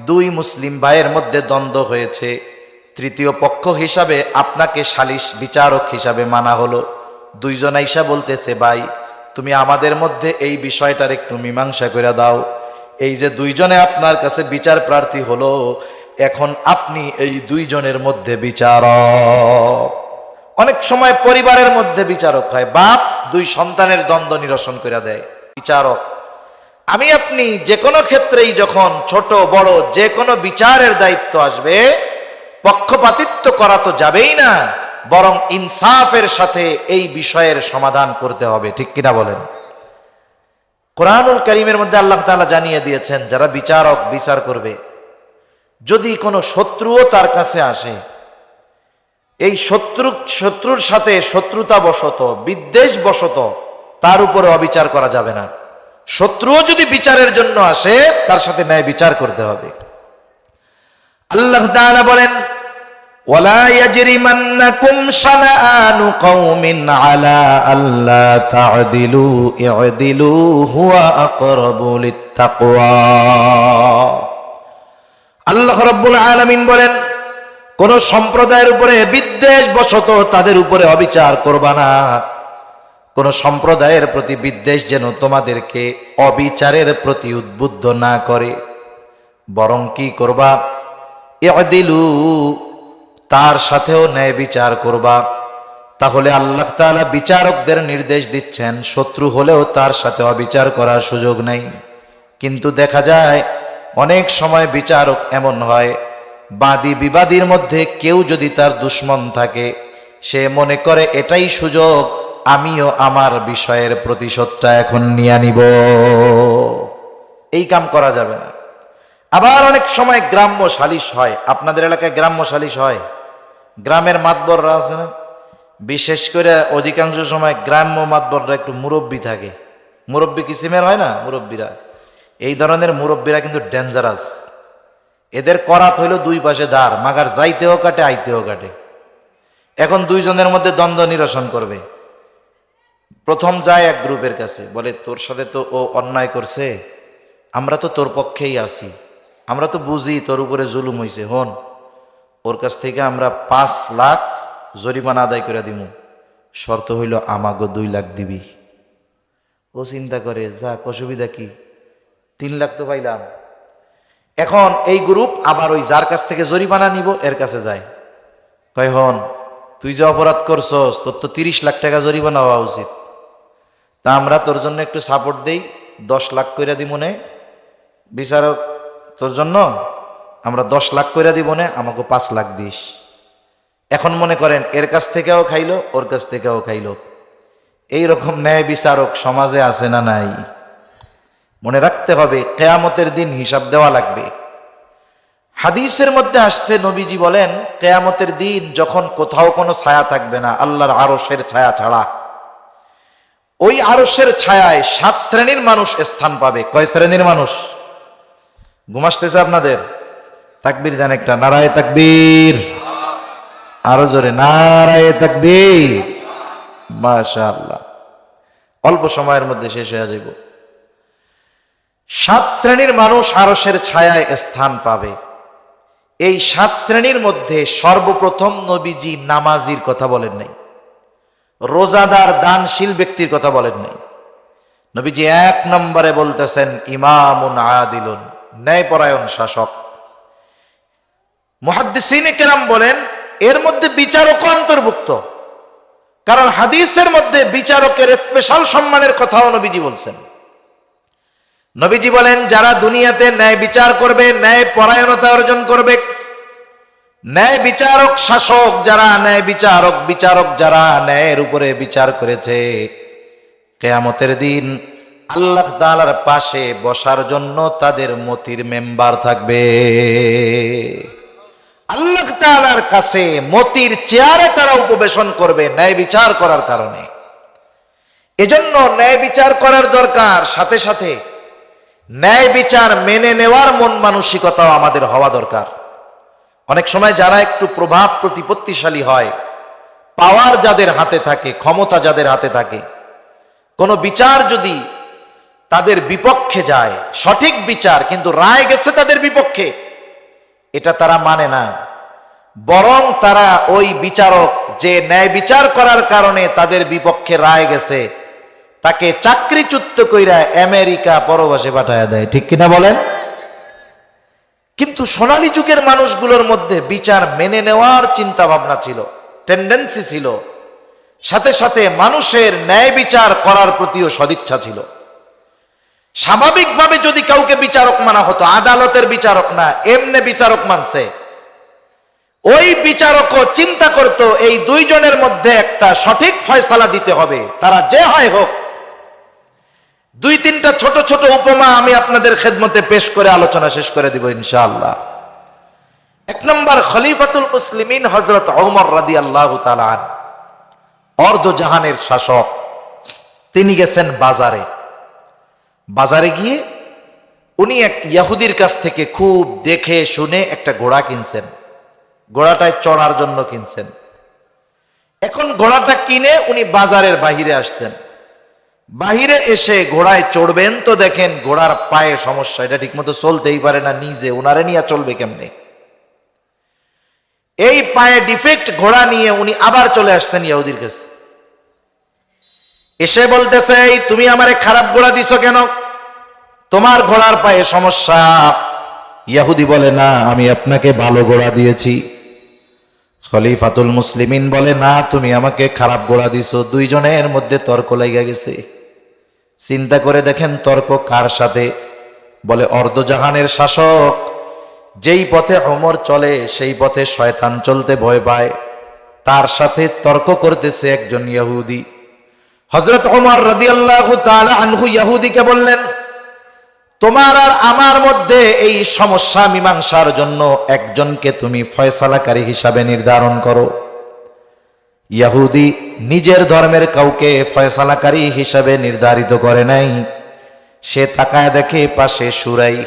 S1: 2 মুসলিম ভাইয়ের মধ্যে দ্বন্দ্ব হয়েছে, তৃতীয় পক্ষ হিসাবে আপনাকে সালিশ বিচারক হিসাবে মানা হলো। 2 জন আইসা বলতেছে ভাই তুমি আমাদের মধ্যে এই বিষয়টার একটু মীমাংসা করে দাও। এই যে 2 জনে আপনার কাছে বিচার প্রার্থী হলো, এখন আপনি এই 2 জনের মধ্যে বিচারক। অনেক সময় পরিবারের মধ্যে বিচারক হয়, বাপ 2 সন্তানের দ্বন্দ্ব নিরসন করে দেয়, বিচারক। আমি আপনি যে কোনো ক্ষেত্রেই যখন ছোট বড় যে কোনো বিচারের দায়িত্ব আসবে, পক্ষপাতিত্ব করা তো যাবেই না, বরং ইনসাফের সাথে এই বিষয়ের সমাধান করতে হবে। ঠিক কিনা বলেন? কোরআনুল কারীমের মধ্যে আল্লাহ তাআলা জানিয়ে দিয়েছেন যারা বিচারক বিচার করবে, যদি কোনো শত্রুও তার কাছে আসে, এই শত্রুর সাথে শত্রুতা বশত, বিদ্বেষ বশত তার উপরে অবিচার করা যাবে না। শত্রুও যদি বিচারের জন্য আসে, তার সাথে ন্যায় বিচার করতে হবে। আল্লাহ তাআলা বলেন ওয়ালা ইয়াজরিমান্নাকুম শানাআনু কওমিন আলা আল্লা তা'দিলু ই'দিলু হুয়া আকরাবু লিত্তাকওয়া। আল্লাহ রাব্বুল আলামিন বলেন কোন সম্প্রদায়ের উপরে বিদ্বেষ বশত তাদের উপরে অবিচার করবা না। কোন সম্প্রদায়ের প্রতি বিদ্বেষ যেন তোমাদেরকে অবিচারের প্রতি উদ্বুদ্ধ না করে, বরং কি করবা? ই'দিলু, তার সাথেও ন্যায় বিচার করবা। তাহলে আল্লাহ তাআলা বিচারকদের নির্দেশ দিচ্ছেন শত্রু হলেও তার সাথে অবিচার করার সুযোগ নাই। কিন্তু দেখা যায় অনেক সময় বিচারক এমন হয়, বাদী বিবাদীর মধ্যে কেউ যদি তার দুশমন থাকে, সে মনে করে এটাই সুযোগ, আমিও আমার বিষয়ের প্রতিশোধটা এখন নিয়ে নিব। এই কাম করা যাবে না। আবার অনেক সময় গ্রাম্য সালিশ হয়। আপনাদের এলাকায় গ্রাম্য সালিশ হয়? গ্রামের মাতবররা আছে না, বিশেষ করে অধিকাংশ সময় গ্রাম্য মাতবররা একটু মুরব্বী থাকে। মুরব্বী কিসিমের হয় না? মুরব্বীরা, এই ধরনের মুরব্বীরা কিন্তু ডেঞ্জারাস। এদের করাত হইল 2 পাশে ধার, মাগার যাইতেও কাটে আইতেও কাটে। এখন 2 জনের মধ্যে দ্বন্দ্ব নিরসন করবে। প্রথম যায় এক গ্রুপের কাছে, বলে তোর সাথে তো ও অন্যায় করছে, আমরা তো তোর পক্ষেই আছি, আমরা তো বুঝি তোর উপরে জুলুম হইছে, হন ওর কাছ থেকে আমরা 5 লাখ জরিমানা আদায় করে দিব, শর্ত হইল আমাগো 2 লাখ দিবি। ও চিন্তা করে, যাক অসুবিধা কি, 3 লাখ তো পাইলাম। এখন এই গ্রুপ আবার ওই যার কাছ থেকে জরিমানা নিব এর কাছে যায়, কয় হন তুই যে অপরাধ করছস, তোর তো 30 লাখ টাকা জরিমানা হওয়া উচিত, তা আমরা তোর জন্য একটু সাপোর্ট দেই, 10 লাখ কইরা দিব নে বিচারক, তোর জন্য আমরা 10 লাখ কইরা দিব নে, আমাকে 5 লাখ দিস। এখন মনে করেন এর কাছ থেকেও খাইলো, ওর কাছ থেকেও খাইলো। এইরকম ন্যায় বিচারক সমাজে আছে না নাই? মনে রাখতে হবে, কিয়ামতের দিন হিসাব দেওয়া লাগবে। হাদিসের মধ্যে আসছে, নবীজি বলেন কিয়ামতের দিন যখন কোথাও কোনো ছায়া থাকবে না আল্লাহর আরশের ছায়া ছাড়া, ওই আরশের ছায়ায় 7 শ্রেণীর মানুষ স্থান পাবে। কয় শ্রেণীর মানুষ? ঘুম আসতেছে আপনাদের? তাকবীর দেন একটা, নারায়ে তাকবীর। আরো জোরে নারায়ে তাকবীর। মাশাআল্লাহ, অল্প সময়ের মধ্যে শেষ হয়ে যাবে। 7 শ্রেণীর মানুষ আরশের ছায়ায় স্থান পাবে। এই 7 শ্রেণীর মধ্যে সর্বপ্রথম নবীজি নামাজির কথা বলেন নাই, রোজাদার দানশীল ব্যক্তির কথা বলেন নাই। নবীজি 1 নম্বরে বলতেছেন ইমামুন আদিলুন, ন্যায়পরায়ণ শাসক। মুহাদ্দিসিনে কেরাম বলেন এর মধ্যে বিচারকও অন্তর্ভুক্ত, কারণ হাদিসের মধ্যে বিচারকের স্পেশাল সম্মানের কথাও নবীজি বলছেন। নবীজি বলেন যারা দুনিয়াতে ন্যায় বিচার করবে, ন্যায় পরায়ণতা অর্জন করবে, ন্যায় বিচারক শাসক যারা, ন্যায় বিচারক যারা ন্যায়ের উপরে বিচার করেছে, কিয়ামতের দিন আল্লাহ তাআলার পাশে বসার জন্য তাদের মতির মেম্বার থাকবে। আল্লাহ তাআলার কাছে মতির চেয়ারে তারা উপবেশন করবে ন্যায় বিচার করার কারণে। এজন্য ন্যায় বিচার করার দরকার, সাথে সাথে ন্যায় বিচার মেনে নেওয়ার মন মানসিকতাও আমাদের হওয়া দরকার। অনেক সময় যারা একটু প্রভাব প্রতিপত্তিশালী হয়, পাওয়ার যাদের হাতে থাকে, ক্ষমতা যাদের হাতে থাকে, কোনো বিচার যদি তাদের বিপক্ষে যায়, সঠিক বিচার কিন্তু রায় গেছে তাদের বিপক্ষে, এটা তারা মানে না। বরং তারা ওই বিচারক যে ন্যায় বিচার করার কারণে তাদের বিপক্ষে রায় গেছে, তাকে চাকরিচ্যুত কইরা আমেরিকা পরবাসে পাঠায় দেয়। ঠিক কিনা বলেন? কিন্তু সোনালী যুগের মানুষগুলোর মধ্যে বিচার মেনে নেওয়ার চিন্তা ভাবনা ছিল, টেন্ডেন্সি ছিল, সাথে সাথে মানুষের ন্যায় বিচার করার প্রতিও সদিচ্ছা ছিল। স্বাভাবিকভাবে যদি কাউকে বিচারক মানা হতো, আদালতের বিচারক না, এমনে বিচারক মানছে, ওই বিচারকও চিন্তা করত এই দুইজনের মধ্যে একটা সঠিক ফয়সালা দিতে হবে, তারা যে হয় হোক। 2-3টা ছোট ছোট উপমা আমি আপনাদের খেদমতে পেশ করে আলোচনা শেষ করে দিব ইনশাআল্লাহ। 1 নম্বর, খলিফাতুল মুসলিমিন হযরত ওমর রাদিয়াল্লাহু তাআলা আনহু, অর্ধ জাহানের শাসক। তিনি গেছেন বাজারে গিয়ে উনি এক ইহুদির কাছ থেকে খুব দেখে শুনে একটা ঘোড়া কিনছেন, ঘোড়াটায় চড়ার জন্য কিনছেন। এখন ঘোড়াটা কিনে উনি বাজারের বাহিরে আসছেন। বাহিরে এসে ঘোড়ায় চড়বেন তো দেখেন ঘোড়ার পায়ে সমস্যা, এটা ঠিকমতো চলতেই পারে না, নিজে ওনারে নিয়ে চলবে কেমনে। এই পায়ে ডিফেক্ট ঘোড়া নিয়ে উনি আবার চলে আসছেন ইহুদির কাছে। এসে বলতেছে এই তুমি আমারে খারাপ ঘোড়া দিছো কেন, তোমার ঘোড়ার পায়ে সমস্যা। ইহুদি বলে না, আমি আপনাকে ভালো ঘোড়া দিয়েছি। খলিফাতুল মুসলিমিন বলে না, তুমি আমাকে খারাপ ঘোড়া দিছো। দুইজনের মধ্যে তর্ক লেগে গেছে। চিন্তা করে দেখেন তর্ক কার সাথে? বলে অর্ধজাহানের শাসক, যেই পথে ওমর চলে সেই পথে শয়তান চলতে ভয় পায়, তার সাথে তর্ক করতেছে একজন ইহুদি। হযরত ওমর রাদিয়াল্লাহু তাআলা আনহু ইহুদিকে বললেন, তোমার আর আমার মধ্যে এই সমস্যা মীমাংসার জন্য একজনকে তুমি ফয়সালাকারী হিসাবে নির্ধারণ করো। ইহুদি নিজের ধর্মের কাউকে ফয়সালাকারী হিসাবে নির্ধারিত করে নাই। সে তাকায় দেখে পাশে সুরাই।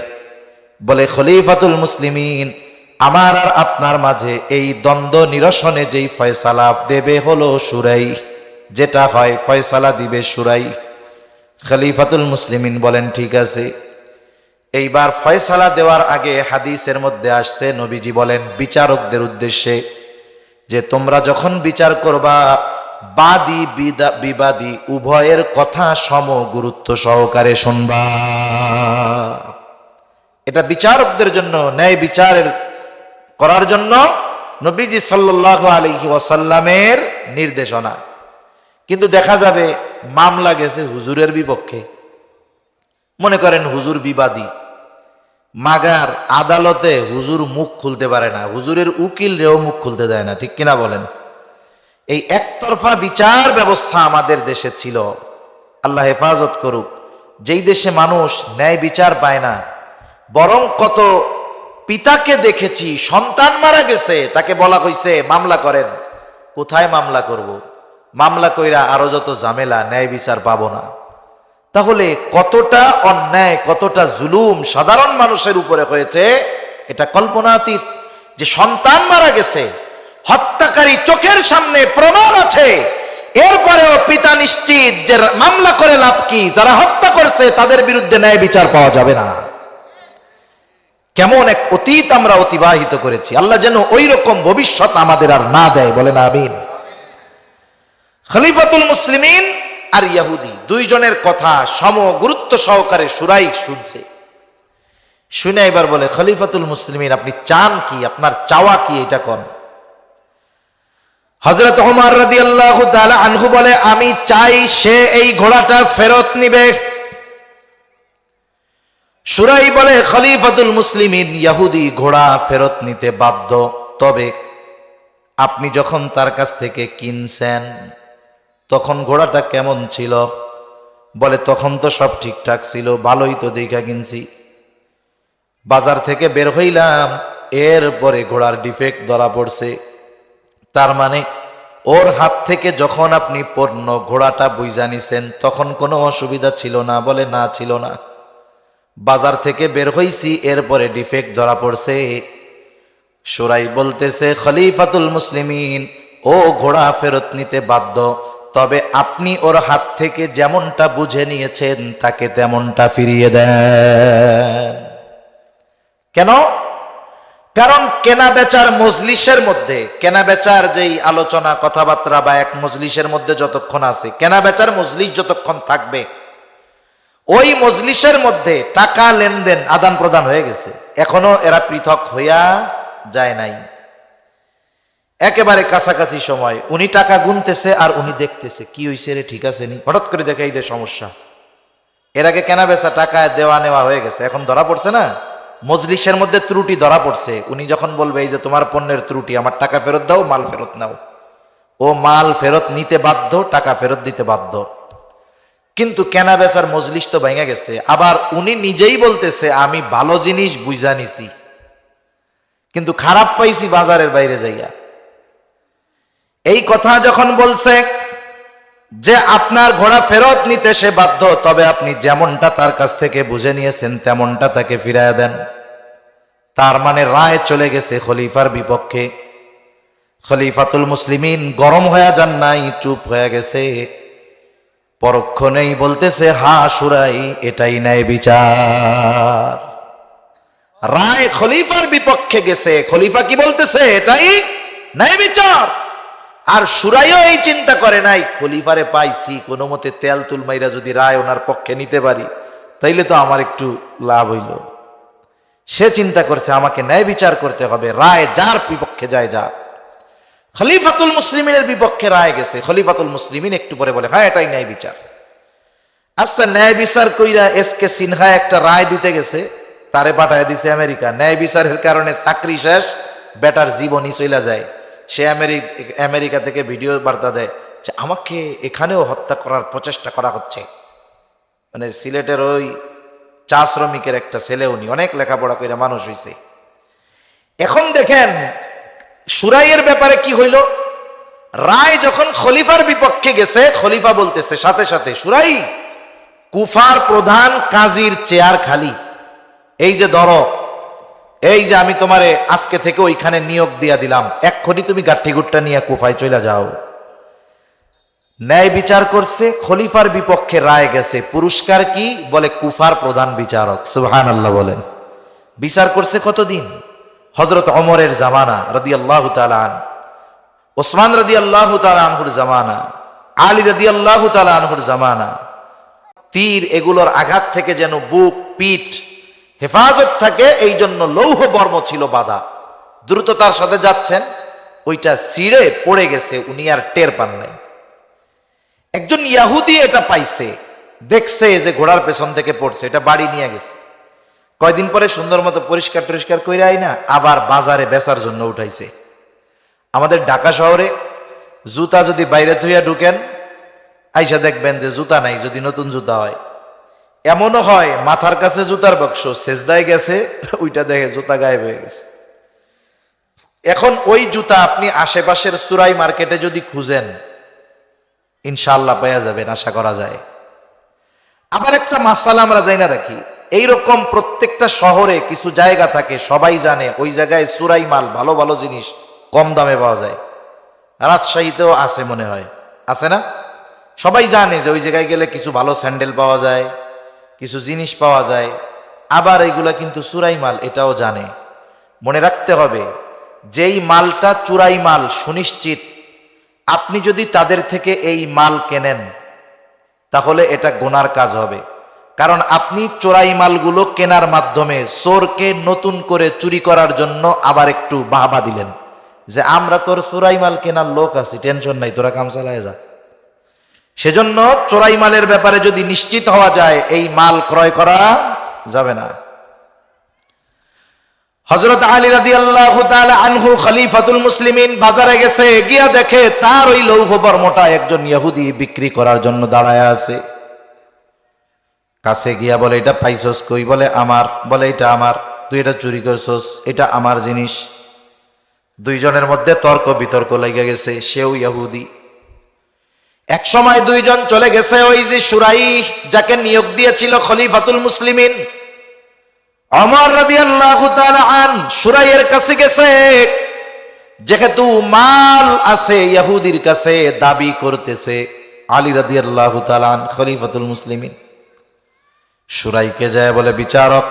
S1: বলে খলিফাতুল মুসলিমিন, আমার আর আপনার মাঝে এই দ্বন্দ্ব নিরসনে যেই ফয়সালা দেবে হলো সুরাই, যেটা হয় ফয়সালা দিবে সুরাই। খলিফাতুল মুসলিমিন বলেন ঠিক আছে। এইবার ফয়সালা দেওয়ার আগে হাদিসের মধ্যে আসছে, নবীজি বলেন বিচারকদের উদ্দেশ্যে যে তোমরা যখন বিচার করবা, বাদী বিবাদী উভয়ের কথা সম গুরুত্ব সহকারে শুনবা। এটা বিচারকদের জন্য, ন্যায় বিচারের করার জন্য নবীজি সাল্লাল্লাহু আলাইহি ওয়াসাল্লামের নির্দেশনা। কিন্তু দেখা যাবে মামলা গেছে হুজুরের বিপক্ষে। মনে করেন হুজুর বিবাদী, মাগার আদালতে হুজুর মুখ খুলতে পারে না, হুজুরের উকিল রেও মুখ খুলতে দেয় না। ঠিক কিনা বলেন? এই একতরফা বিচার ব্যবস্থা আমাদের দেশে ছিল। আল্লাহ হেফাজত করুক। যেই দেশে মানুষ ন্যায় বিচার পায় না, বরং কত পিতাকে দেখেছি সন্তান মারা গেছে, তাকে বলা হয়েছে মামলা করেন। কোথায় মামলা করব? মামলা কইরা আরো যত ঝামেলা, ন্যায় বিচার পাবো না। তাহলে কতটা অন্যায়, কতটা জুলুম সাধারণ মানুষের উপরে হয়েছে এটা কল্পনাতীত। যে সন্তান মারা গেছে, হত্যা হত্যাকারী চোখের সামনে প্রমাণ আছে, এরপরেও পিতা নিশ্চিত যে মামলা করে লাভ কি, যারা হত্যা করছে তাদের বিরুদ্ধে ন্যায় বিচার পাওয়া যাবে না। কেমন এক অতীত আমরা অতিবাহিত করেছি, আল্লাহ যেন ওই রকম ভবিষ্যৎ আমাদের আর না দেয়, বলেন আমিন। খলিফাতুল মুসলিমিন আর ইহুদি দুইজনের কথা সম গুরুত্ব সহকারে শুরাই শুনছে। শুনে এবার বলে, খলিফাতুল মুসলিমিন আপনি চান কি, আপনার চাওয়া কি, এটা কোন? হযরত ওমর রাদিয়াল্লাহু তাআলা আনহু বলে, আমি চাই সে এই ঘোড়াটা ফেরত নিবে। শুরাই বলে, খলিফাতুল মুসলিমিন ইহুদি ঘোড়া ফেরত নিতে বাধ্য, তবে আপনি যখন তার কাছ থেকে কিনছেন তখন ঘোড়াটা কেমন ছিল? বলে, তখন তো সব ঠিকঠাক ছিল, ভালোই তো দেখা কিনছি। বাজার থেকে বের হইলাম, এরপরে ঘোড়ার ডিফেক্ট ধরা পড়ছে। তার মানে ওর হাত থেকে যখন আপনি পণ্য ঘোড়াটা বুঝা নিছেন তখন কোনো অসুবিধা ছিল না? বলে, না ছিল না। বাজার থেকে বের হইছি, এরপরে ডিফেক্ট ধরা পড়ছে। শুরাই বলতেছে, খলিফাতুল মুসলিমিন ও ঘোড়া ফেরত নিতে বাধ্য, তবে আপনি ওর হাত থেকে যেমনটা বুঝে নিয়েছেন তাকে তেমনটা ফিরিয়ে দেন। কেন? কারণ কেনা বেচার মজলিসের মধ্যে, কেনা বেচার যেই আলোচনা কথাবার্তা বা এক মজলিসের মধ্যে যতক্ষণ আছে, কেনা বেচার মজলিস যতক্ষণ থাকবে, ওই মজলিসের মধ্যে টাকা লেনদেন আদান প্রদান হয়ে গেছে, এখনো এরা পৃথক হইয়া যায় নাই। একেবারে কাছাকাছি সময় উনি টাকা গুনতেছে আর উনি দেখতেছে কি হইছে রে, ঠিক আছে নি, হঠাৎ করে দেখে এই যে সমস্যা। এর আগে কেনা বেচা টাকা দেওয়া নেওয়া হয়ে গেছে, এখন ধরা পড়ছে না, মজলিসের মধ্যে ত্রুটি ধরা পড়ছে। উনি যখন বলবে এই যে তোমার পণ্যের ত্রুটি, আমার টাকা ফেরত দাও, মাল ফেরত নাও, ও মাল ফেরত নিতে বাধ্য, টাকা ফেরত দিতে বাধ্য। কিন্তু কেনা বেচার মজলিস তো ভেঙে গেছে। আবার উনি নিজেই বলতেছে আমি ভালো জিনিস বুঝা নিছি, কিন্তু খারাপ পাইছি বাজারের বাইরে যাইয়া। এই কথা যখন বলছে যে আপনার ঘোড়া ফেরত নিতে সে বাধ্য, তবে আপনি যেমনটা তার কাছ থেকে বুঝে নিয়েছেন তেমনটা তাকে ফিরাইয়া দেন, তার মানে রায় চলে গেছে খলিফার বিপক্ষে। খলিফাতুল মুসলিমিন গরম হয়ে যান নাই, চুপ হয়ে গেছে, পরক্ষণেই বলতেছে, হা শুরাই, এটাই ন্যায় বিচার। রায় খলিফার বিপক্ষে গেছে, খলিফা কি বলতেছে? এটাই ন্যায় বিচার। আর শুরাইও এই চিন্তা করে নাই, খলিফারে পাইছি, কোনো মতে তেল তুল মাইরা যদি রায় ওনার পক্ষে নিতে পারি তাইলে তো আমার একটু লাভ হইল। সে চিন্তা করছে আমাকে ন্যায় বিচার করতে হবে, রায় যার বিপক্ষে যায় যা। খলিফাতুল মুসলিমিনের বিপক্ষে রায় গেছে, খলিফাতুল মুসলিমিন একটু পরে বলে, হ্যাঁ এটাই ন্যায় বিচার। আচ্ছা, ন্যায় বিচার কইরা এসকে সিনহা একটা রায় দিতে গেছে, তারে পাঠায় দিছে আমেরিকা। ন্যায় বিচারের কারণে চাকরি শেষ, বেটার জীবনই চলে যায়। সে আমেরিকা থেকে ভিডিও বার্তা দেয় যে আমাকে এখানেও হত্যা করার প্রচেষ্টা করা হচ্ছে। মানে সিলেটের ওই চা শ্রমিকের একটা ছেলে, উনি অনেক লেখাপড়া করে মানুষ হইছে। এখন দেখেন শুরাইয়ের ব্যাপারে কি হইল, রায় যখন খলিফার বিপক্ষে গেছে, খলিফা বলতেছে সাথে সাথে, শুরাই, কুফার প্রধান কাজীর চেয়ার খালি, এই যে ধরো, এই যে আমি তোমারে আজকে থেকে ওইখানে নিয়োগ দিয়া দিলাম, এক্ষুনি তুমি গাঠি গুট্টা নিয়ে কুফায় চলে যাও। ন্যায় বিচার করছে, খলিফার বিপক্ষে রায় গেছে, পুরস্কার কি? বলে কুফার প্রধান বিচারক। সুবহানাল্লাহ বলেন। বিচার করছে কতদিন? হযরত ওমরের জামানা রাদিয়াল্লাহু তাআলা আনহু, ওসমান রাদিয়াল্লাহু তাআলা আনহুর জামানা, আলী রাদিয়াল্লাহু তাআলা আনহুর জামানা। তীর এগুলোর আঘাত থেকে যেন বুক পিঠ হেফাজত থাকে, এই জন্য লৌহ বর্ম ছিল বাঁধা। দ্রুততার সাথে যাচ্ছেন, ওইটা ছিঁড়ে পড়ে গেছে, উনি আর টের পান নাই। একজন ইহুদি এটা পাইছে, দেখছে যে ঘোড়ার পেছন থেকে পড়ছে, এটা বাড়ি নিয়ে গেছে। কয়দিন পরে সুন্দর মতো পরিষ্কার টরিষ্কার করে আইনা আবার বাজারে বেচার জন্য উঠাইছে। আমাদের ঢাকা শহরে জুতা যদি বাইরে থুইয়া ঢুকেন, আইসা দেখবেন যে জুতা নাই, যদি নতুন জুতা হয়। এমনও হয় মাথার কাছে জুতার বাক্স, সেজদায় গেছে, ওইটা দেখে জুতা গায়েব হয়ে গেছে। এখন ওই জুতা আপনি আশেপাশের সুরাই মার্কেটে যদি খুঁজেন, ইনশাআল্লাহ পাওয়া যাবেন, আশা করা যায়। আবার একটা মাসালা আমরা জানি না রাখি, এইরকম প্রত্যেকটা শহরে কিছু জায়গা থাকে, সবাই জানে ওই জায়গায় সুরাই মাল, ভালো ভালো জিনিস কম দামে পাওয়া যায়। রাজশাহীতেও আছে মনে হয়, আছে না? সবাই জানে যে ওই জায়গায় গেলে কিছু ভালো স্যান্ডেল পাওয়া যায়, কিছু জিনিস পাওয়া যায়, আবার এইগুলা কিন্তু চুরাই মাল, এটাও জানে। মনে রাখতে হবে, যেই মালটা চুরাই মাল সুনিশ্চিত, আপনি যদি তাদের থেকে এই মাল কেনেন তাহলে এটা গুনার কাজ হবে। কারণ আপনি চোরাই মালগুলো কেনার মাধ্যমে চোরকে নতুন করে চুরি করার জন্য আবার একটু বাহবা দিলেন, যে আমরা তোর চোরাই মাল কেনার লোক আছি, টেনশন নাই, তোরা কাম চালায় যা। সেজন্য চোরাই মালের ব্যাপারে যদি নিশ্চিত হওয়া যায়, এই মাল ক্রয় করা যাবে না। হযরত আলী রাদিয়াল্লাহু তাআলা আনহু খলিফাতুল মুসলিমিন বাজারে গেছে, গিয়া দেখে তার ওই লৌহ বর্মটা একজন ইহুদি বিক্রি করার জন্য দাঁড়ায় আছে। কাছে গিয়া বলে, এটা পাইছস কই? বলে আমার। বলে এটা আমার। তুই এটা চুরি করছস? এটা আমার জিনিস। দুইজনের মধ্যে তর্ক বিতর্ক লেগে গেছে, সেও ইহুদি। এক সময় দুইজন চলে গেছে ওই যে সুরাই, যাকে নিয়োগ দিয়েছিল খলিফাতুল মুসলিমিন ওমর রাদিয়াল্লাহু তাআলা আন, সুরাইয়ের কাছে গেছে। যেহেতু মাল আছে ইহুদির কাছে, দাবি করতেছে আলী রাদিয়াল্লাহু তাআলা আন খলিফাতুল মুসলিমিন। সুরাইকে যায় বলে, বিচারক,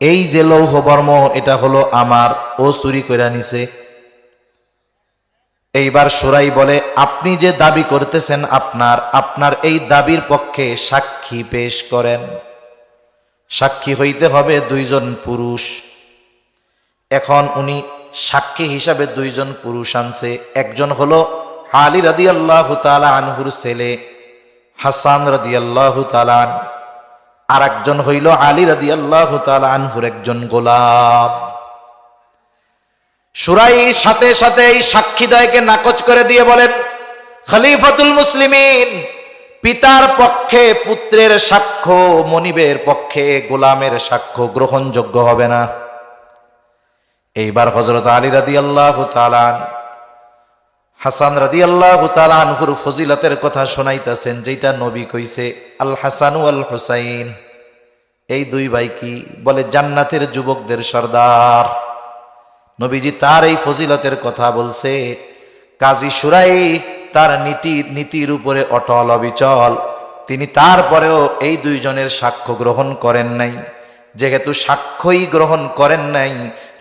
S1: এই যে লৌহ বর্ম এটা হলো আমার, ও চুরি কইরা নিছে। এইবার সুরাই বলে, আপনি যে দাবি করতেছেন আপনার এই দাবির পক্ষে সাক্ষী পেশ করেন। সাক্ষী হইতে হবে দুইজন পুরুষ। এখন উনি সাক্ষী হিসাবে দুইজন পুরুষ আনছে। একজন হলো আলী রাদিয়াল্লাহু তাআলা আনহুর ছেলে হাসান রাদিয়াল্লাহু তাআলা, আর একজন হইল আলী রাদিয়াল্লাহু তাআলা আনহুর একজন গোলাম। সুরাই সাথে সাথে এই সাক্ষীদ্বয়কে নাকচ করে দিয়ে বলেন, খলিফাতুল মুসলিমিন, পিতার পক্ষে পুত্রের সাক্ষ্য, মনিবের পক্ষে গোলামের সাক্ষ্য গ্রহণযোগ্য হবে না। এইবার হযরত আলী রাদিয়াল্লাহু তাআলা হাসান রাদিয়াল্লাহু তাআলা আনহুর ফজিলতের কথা শোনাইতেছেন, যেটা নবী কইছে, আল হাসান ওয়াল হুসাইন, এই দুই ভাই কি? বলে জান্নাতের যুবকদের সর্দার। নবীজি তার এই ফজিলতের কথা বলছে। কাজী সুরাই তার নীতির উপরে অটল অবিচল। তিনি তারপরেও এই দুইজনের সাক্ষ্য গ্রহণ করেন নাই। যেহেতু সাক্ষ্যই গ্রহণ করেন নাই,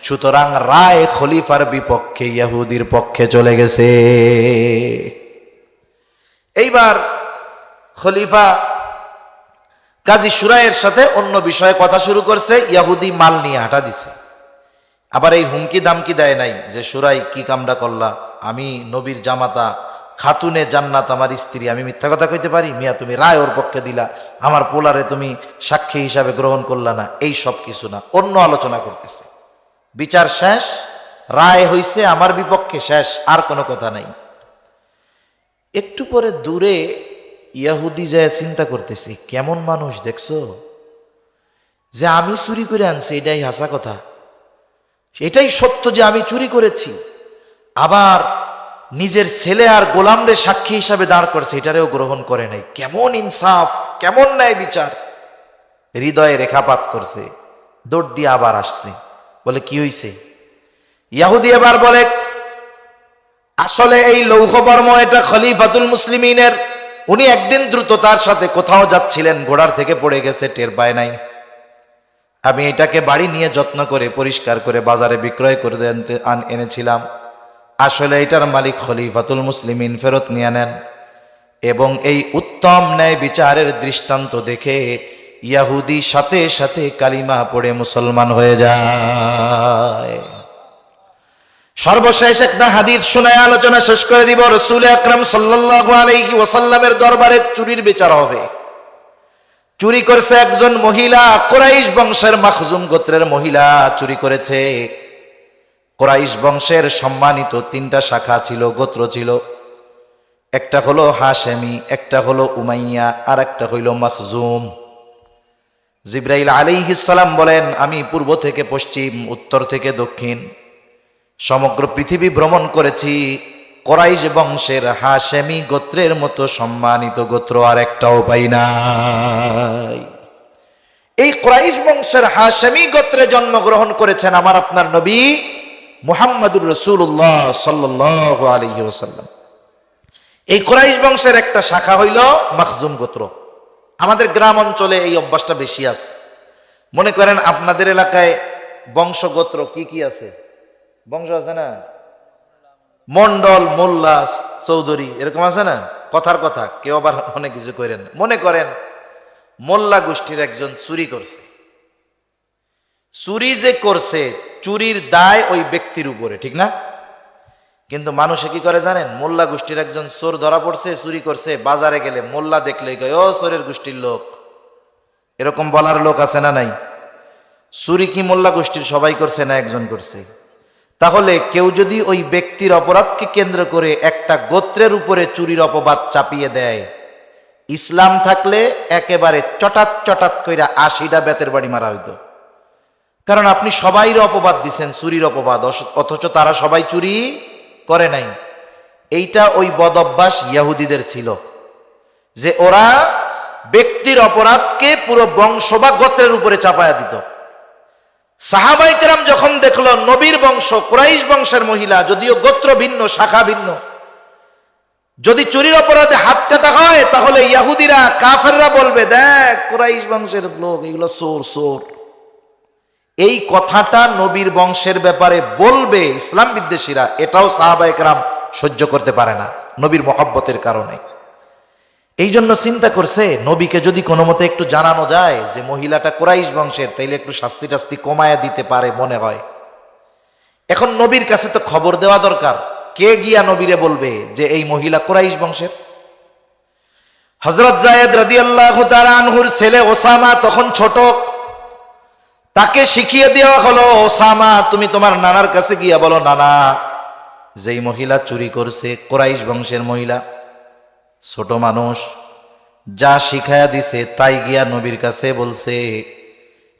S1: সুতরাং রায় খলিফার বিপক্ষে, ইহুদির পক্ষে চলে গেছে। এইবার খলিফা কাজী সুরাইয়ের সাথে অন্য বিষয়ে কথা শুরু করছে। ইহুদি মাল নিয়ে হাঁটা দিছে। আবার এই হুমকি দামকি দেয় নাই যে সুরাই কি কামটা করলা, আমি নবীর জামাতা, খাতুনে জান্নাত আমার স্ত্রী, আমি মিথ্যা কথা কইতে পারি? মিয়া তুমি রায় ওর পক্ষে দিলা, আমার পোলারে তুমি সাক্ষী হিসাবে গ্রহণ করলা না, এই সব কিছু না, অন্য আলোচনা করতেছে। বিচার শেষ, রায় হইছে আমার বিপক্ষে, শেষ, আর কোনো কথা নাই। একটু পরে দূরে ইহুদি যায় চিন্তা করতেছি, কেমন মানুষ দেখছো, যে আমি চুরি করে আনছি এটাই হাসা কথা, এটাই সত্য যে আমি চুরি করেছি, আবার নিজের ছেলে আর গোলামরে সাক্ষী হিসাবে দাঁড় করছে, এটারেও গ্রহণ করে নাই। কেমন ইনসাফ, কেমন ন্যায় বিচার! হৃদয়ে রেখাপাত করছে, দৌড় দিয়ে আবার আসছে। বলে কি হইছে? ইহুদি এবার বলে, আসলে এই লৌহ বর্ম এটা খলিফাতুল মুসলিমিনের। উনি একদিন দ্রুততার সাথে কোথাও যাচ্ছিলেন, ঘোড়ার থেকে পড়ে গেছে, টের পায় নাই। আমি এটাকে বাড়ি নিয়ে যত্ন করে পরিষ্কার করে বাজারে বিক্রয় করে এনেছিলাম। আসলে এটার মালিক খলিফাতুল মুসলিমিন, ফেরত নিয়ে নেন। এবং এই উত্তম ন্যায় বিচারের দৃষ্টান্ত দেখে ইহুদি সাথে সাথে কালিমা পড়ে মুসলমান হয়ে যায়। সর্বশেষ একটা হাদিস শোনায় আলোচনা শেষ করে দিব। রাসূল আকরাম সাল্লাল্লাহু আলাইহি ওয়াসাল্লামের দরবারে চুরির বিচার হবে। চুরি করছে একজন মহিলা, কুরাইশ বংশের মাখজুম গোত্রের মহিলা চুরি করেছে। কুরাইশ বংশের সম্মানিত তিনটা শাখা ছিল, গোত্র ছিল। একটা হলো হাশেমি, একটা হলো উমাইয়া, আর একটা হইল মাখজুম। জিবরাইল আলাইহিস সালাম বলেন, আমি পূর্ব থেকে পশ্চিম, উত্তর থেকে দক্ষিণ সমগ্র পৃথিবী ভ্রমণ করেছি। কুরাইশ বংশের হাশেমি গোত্রের মতো সম্মানিত গোত্র আর একটাও পাই নাই। এই কুরাইশ বংশের হাশেমি গোত্রে জন্মগ্রহণ করেছেন আমার আপনার নবী মুহাম্মাদুর রাসূলুল্লাহ সাল্লাল্লাহু আলাইহি ওয়াসাল্লাম। এই কুরাইশ বংশের একটা শাখা হইল মাখজুম গোত্র। আমাদের গ্রাম অঞ্চলে এই অভ্যাসটা বেশি আছে। মনে করেন আপনাদের এলাকায় বংশগোত্র কি কি আছে? বংশ আছে না, মন্ডল, মোল্লা, চৌধুরী, এরকম আছে না? কথার কথা, কেউ আবার অনেক কিছু করেন। মনে করেন মোল্লা গোষ্ঠীর একজন চুরি করছে। চুরি যে করছে, চুরির দায় ওই ব্যক্তির উপরে, ঠিক না? কিন্তু মানুষে কি করে জানেন? মোল্লা গোষ্ঠীর একজন চোর ধরা পড়ছে, চুরি করছে, বাজারে গেলে মোল্লা দেখলেই কয়, ও চোরের গোষ্ঠীর লোক। এরকম বলার লোক আছে না নাই? চুরি কি মোল্লা গোষ্ঠীর সবাই করছে না একজন করছে? তাহলে কেউ যদি ওই ব্যক্তির অপরাধকে কেন্দ্র করে একটা গোত্রের উপরে চুরির অপবাদ চাপিয়ে দেয়, ইসলাম থাকলে একেবারে চটাত চটাত কইরা 80টা বেতের বাড়ি মারা হইতো। কারণ আপনি সবাইর অপবাদ দিছেন, চুরির অপবাদ, অথচ তারা সবাই চুরি করে নাই। এইটা ওই বদ অভ্যাস ইহুদিদের ছিল, যে ওরা ব্যক্তির অপরাধকে পুরো বংশ বা গোত্রের উপরে চাপায়া দিত। সাহাবায়ে কেরাম যখন দেখলো নবীর বংশ, কুরাইশ বংশের মহিলা, যদিও গোত্র ভিন্ন, শাখা ভিন্ন, যদি চুরির অপরাধে হাত কাটা হয়, তাহলে ইহুদিরা, কাফেররা বলবে, দেখ কুরাইশ বংশের লোক, এগুলো চোর চোর। এই কথাটা নবীর বংশের ব্যাপারে বলবে ইসলাম বিদ্বেষীরা, এটাও সাহাবায়ে কেরাম সহ্য করতে পারে না নবীর মহব্বতের কারণে। এই জন্য চিন্তা করছে, নবীকে যদি কোনো মতে একটু জানানো যায় যে মহিলাটা কুরাইশ বংশের, তাইলে একটু শাস্তি টাস্তি কমায়া দিতে পারে মনে হয়। এখন নবীর কাছে তো খবর দেওয়া দরকার। কে গিয়া নবীরে বলবে যে এই মহিলা কুরাইশ বংশের? হযরত যায়েদ রাদিয়াল্লাহু তাআলা আনহুর ছেলে ওসামা তখন ছোট, তাকে শিখিয়ে দেওয়া হলো, ওসামা তুমি তোমার নানার কাছে গিয়া বলো, নানা, যেই মহিলা চুরি করছে কুরাইশ বংশের মহিলা, ছোট মানুষ, যা শিখায়া দিছে তাই গিয়া নবীর কাছে বলছে।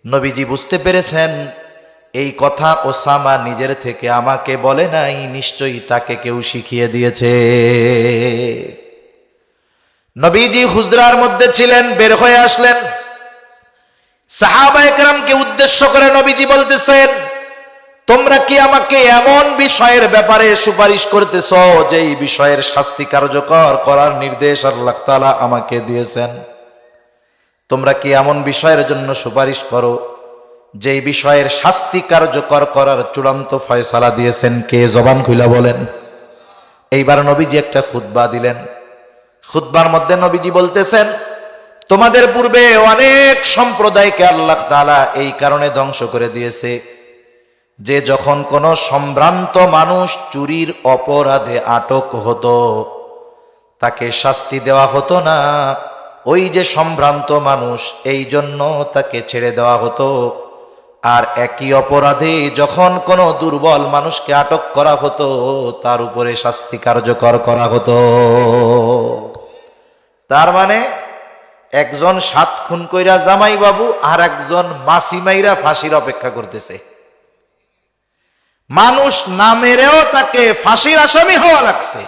S1: নবীজি বুঝতে পেরেছেন এই কথা ওসামা নিজের থেকে আমাকে বলে নাই, নিশ্চয়ই তাকে কেউ শিখিয়ে দিয়েছে। নবীজি হুজরার মধ্যে ছিলেন, বের হয়ে আসলেন। সাহাবায়ে কেরামকে উদ্দেশ্য করে নবীজি বলতেছেন, তোমরা কি আমাকে এমন বিষয়ের ব্যাপারে সুপারিশ করতেছ যেই বিষয়ের শাস্তি কার্যকর করার নির্দেশ আল্লাহ তাআলা আমাকে দিয়েছেন? তোমরা কি এমন বিষয়ের জন্য সুপারিশ করো যেই বিষয়ের শাস্তি কার্যকর করার চূড়ান্ত ফয়সালা দিয়েছেন কে? জবান খুইলা বলেন। এইবার নবীজি একটা খুতবা দিলেন। খুতবার মধ্যে নবীজি বলতেছেন, তোমাদের পূর্বে অনেক সম্প্রদায়কে আল্লাহ তাআলা এই কারণে ধ্বংস করে দিয়েছে যে যখন কোনো সম্ভ্রান্ত মানুষ চুরির অপরাধে আটক হতো, তাকে শাস্তি দেওয়া হতো না। ওই যে সম্ভ্রান্ত মানুষ, এই জন্য তাকে ছেড়ে দেওয়া হতো। আর একই অপরাধে যখন কোনো দুর্বল মানুষকে আটক করা হতো, তার উপরে শাস্তি কার্যকর করা হতো। তার মানে একজন 7 খুন কইরা জামাই বাবু, আর একজন মাসি মাইরা ফাঁসির অপেক্ষা করতেছে। মানুষ না মেরেও তাকে ফাঁসির আসামি হওয়া লাগছে।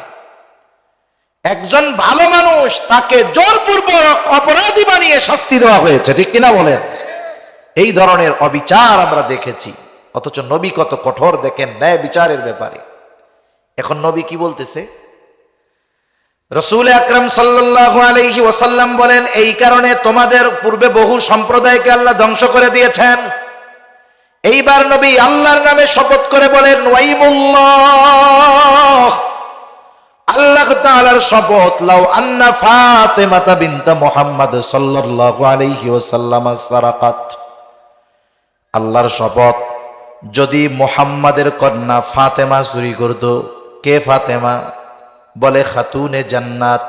S1: একজন ভালো মানুষ, তাকে জোরপূর্বক অপরাধী বানিয়ে শাস্তি দেওয়া হয়েছে, ঠিক কিনা বলেন? এই ধরনের অবিচার আমরা দেখেছি। অথচ নবী কত কঠোর দেখেন ন্যায় বিচারের ব্যাপারে। এখন নবী কি বলতেছে? রাসূল আকরাম সাল্লাল্লাহু আলাইহি ওয়াসাল্লাম বলেন, এই কারণে তোমাদের পূর্বে বহু সম্প্রদায়কে আল্লাহ ধ্বংস করে দিয়েছেন। এইবার নবী আল্লাহর নামে শপথ করে বলেন, ওয়াইমুল্লাহ, আল্লাহ তাআলার শপথ, লাউ আন্না ফাতিমাতা বিনত মুহাম্মদ সাল্লাল্লাহু আলাইহি ওয়াসাল্লাম সারাকাত, আল্লাহর শপথ, যদি মুহাম্মাদের কন্যা ফাতেমা চুরি করত। কে ফাতেমা? বলে খাতুনে জান্নাত।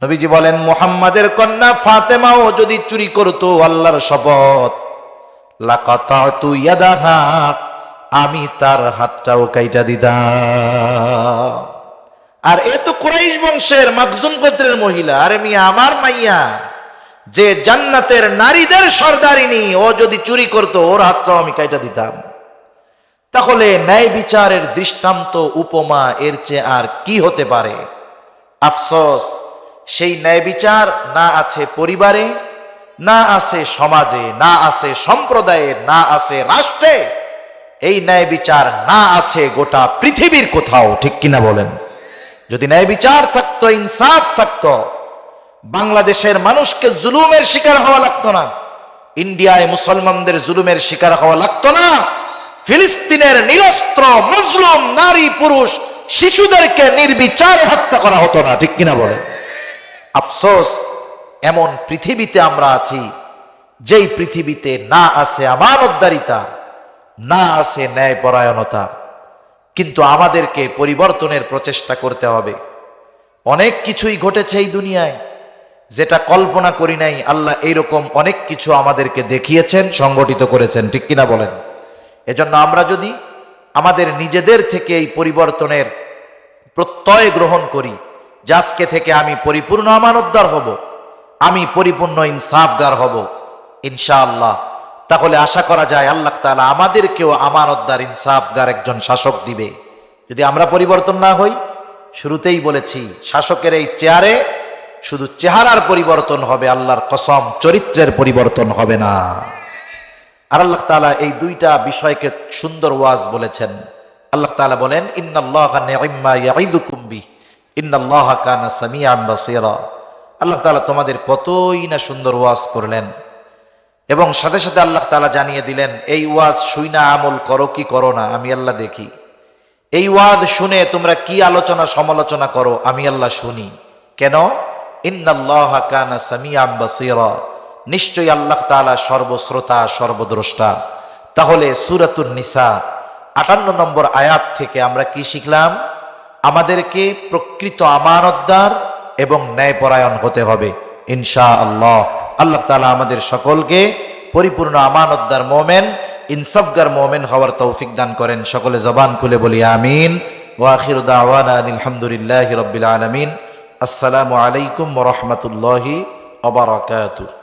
S1: নবীজি বলেন, মুহাম্মাদের কন্যা ফাতেমাও যদি চুরি করত, আল্লাহর শপথ, লাকাতাতু ইয়াদাহা, আমি তার হাতটাও কাইটা দিতাম। আর এ তো কুরাইশ বংশের মাখজুম গোত্রের মহিলা। আরে মিয়া, আমার মাইয়া যে জান্নাতের নারীদের সর্দারিনী, ও যদি চুরি করত, ওর হাতটাও আমি কাইটা দিতাম। তাহলে ন্যায় বিচারের দৃষ্টান্ত, উপমা এর চেয়ে আর কি হতে পারে? আফসোস, সেই ন্যায় বিচার না আছে পরিবারে, না আছে সমাজে, না আছে সম্প্রদায়ে, না আছে রাষ্ট্রে। এই ন্যায় বিচার না আছে গোটা পৃথিবীর কোথাও, ঠিক কিনা বলেন? যদি ন্যায় বিচার থাকতো, ইনসাফ থাকতো, বাংলাদেশের মানুষকে জুলুমের শিকার হওয়া লাগতো না, ইন্ডিয়ায় মুসলমানদের জুলুমের শিকার হওয়া লাগতো না, ফিলিস্তিনের নিরস্ত্র মজলুম নারী পুরুষ শিশুদেরকে নির্বিচারে হত্যা করা হতো না, ঠিক কিনা বলেন? আফসোস, এমন পৃথিবীতে আমরা আছি যেই পৃথিবীতে না আছে আমানতদারিতা, না আছে ন্যায়পরায়ণতা। কিন্তু আমাদেরকে পরিবর্তনের প্রচেষ্টা করতে হবে। অনেক কিছুই ঘটেছে এই দুনিয়ায় যেটা কল্পনা করি নাই, আল্লাহ এইরকম অনেক কিছু আমাদেরকে দেখিয়েছেন, সংগঠিত করেছেন, ঠিক কিনা বলেন? এজন্য আমরা যদি আমাদের নিজেদের থেকে এই পরিবর্তনের প্রত্যয় গ্রহণ করি যে আজকে থেকে আমি পরিপূর্ণ আমানতদার হব, আমি পরিপূর্ণ ইনসাফগার হব ইনশাআল্লাহ, তাহলে আশা করা যায় আল্লাহ তাআলা আমাদেরকেও আমানতদার ইনসাফগার একজন শাসক দিবে। যদি আমরা পরিবর্তন না হই, শুরুতেই বলেছি শাসকের এই চেয়ারে শুধু চেহারার পরিবর্তন হবে, আল্লাহর কসম চরিত্রের পরিবর্তন হবে না। আর আল্লাহ তাআলা এই দুইটা বিষয়কে সুন্দর ওয়াজ বলেছেন। আল্লাহ তাআলা বলেন, ইন্নাল্লাহা নি'ম্মা ইয়াইদুকুম বিহি ইন্নাল্লাহা কানা সামিআন বাসীরা। আল্লাহ তাআলা তোমাদের কতই না সুন্দর ওয়াজ করলেন, এবং সাথে সাথে আল্লাহ তাআলা জানিয়ে দিলেন এই ওয়াজ শুইনা আমল করো কি করো না আমি আল্লাহ দেখি। এই ওয়াজ শুনে তোমরা কি আলোচনা সমালোচনা করো আমি আল্লাহ শুনি। কেন? ইন্নাল্লাহা কানা সামিআন বাসীরা, নিশ্চয়ই আল্লাহ তাআলা সর্বশ্রোতা সর্বদ্রষ্টা। তাহলে সূরাতুন নিসা 58 নম্বর আয়াত থেকে আমরা কি শিখলাম? আমাদেরকে প্রকৃত আমানতদার এবং ন্যায়পরায়ণ হতে হবে ইনশাআল্লাহ। আল্লাহ তাআলা আমাদের সকলকে পরিপূর্ণ আমানতদার মোমেন, ইনসাফগার মোমেন হওয়ার তৌফিক দান করেন। সকলে জবান খুলে বলি আমিন। ওয়া আখিরু দাওয়ানা আলহামদুলিল্লাহি রাব্বিল আলামিন। আসসালামু আলাইকুম ওয়া রাহমাতুল্লাহি ওয়া বারাকাতুহু।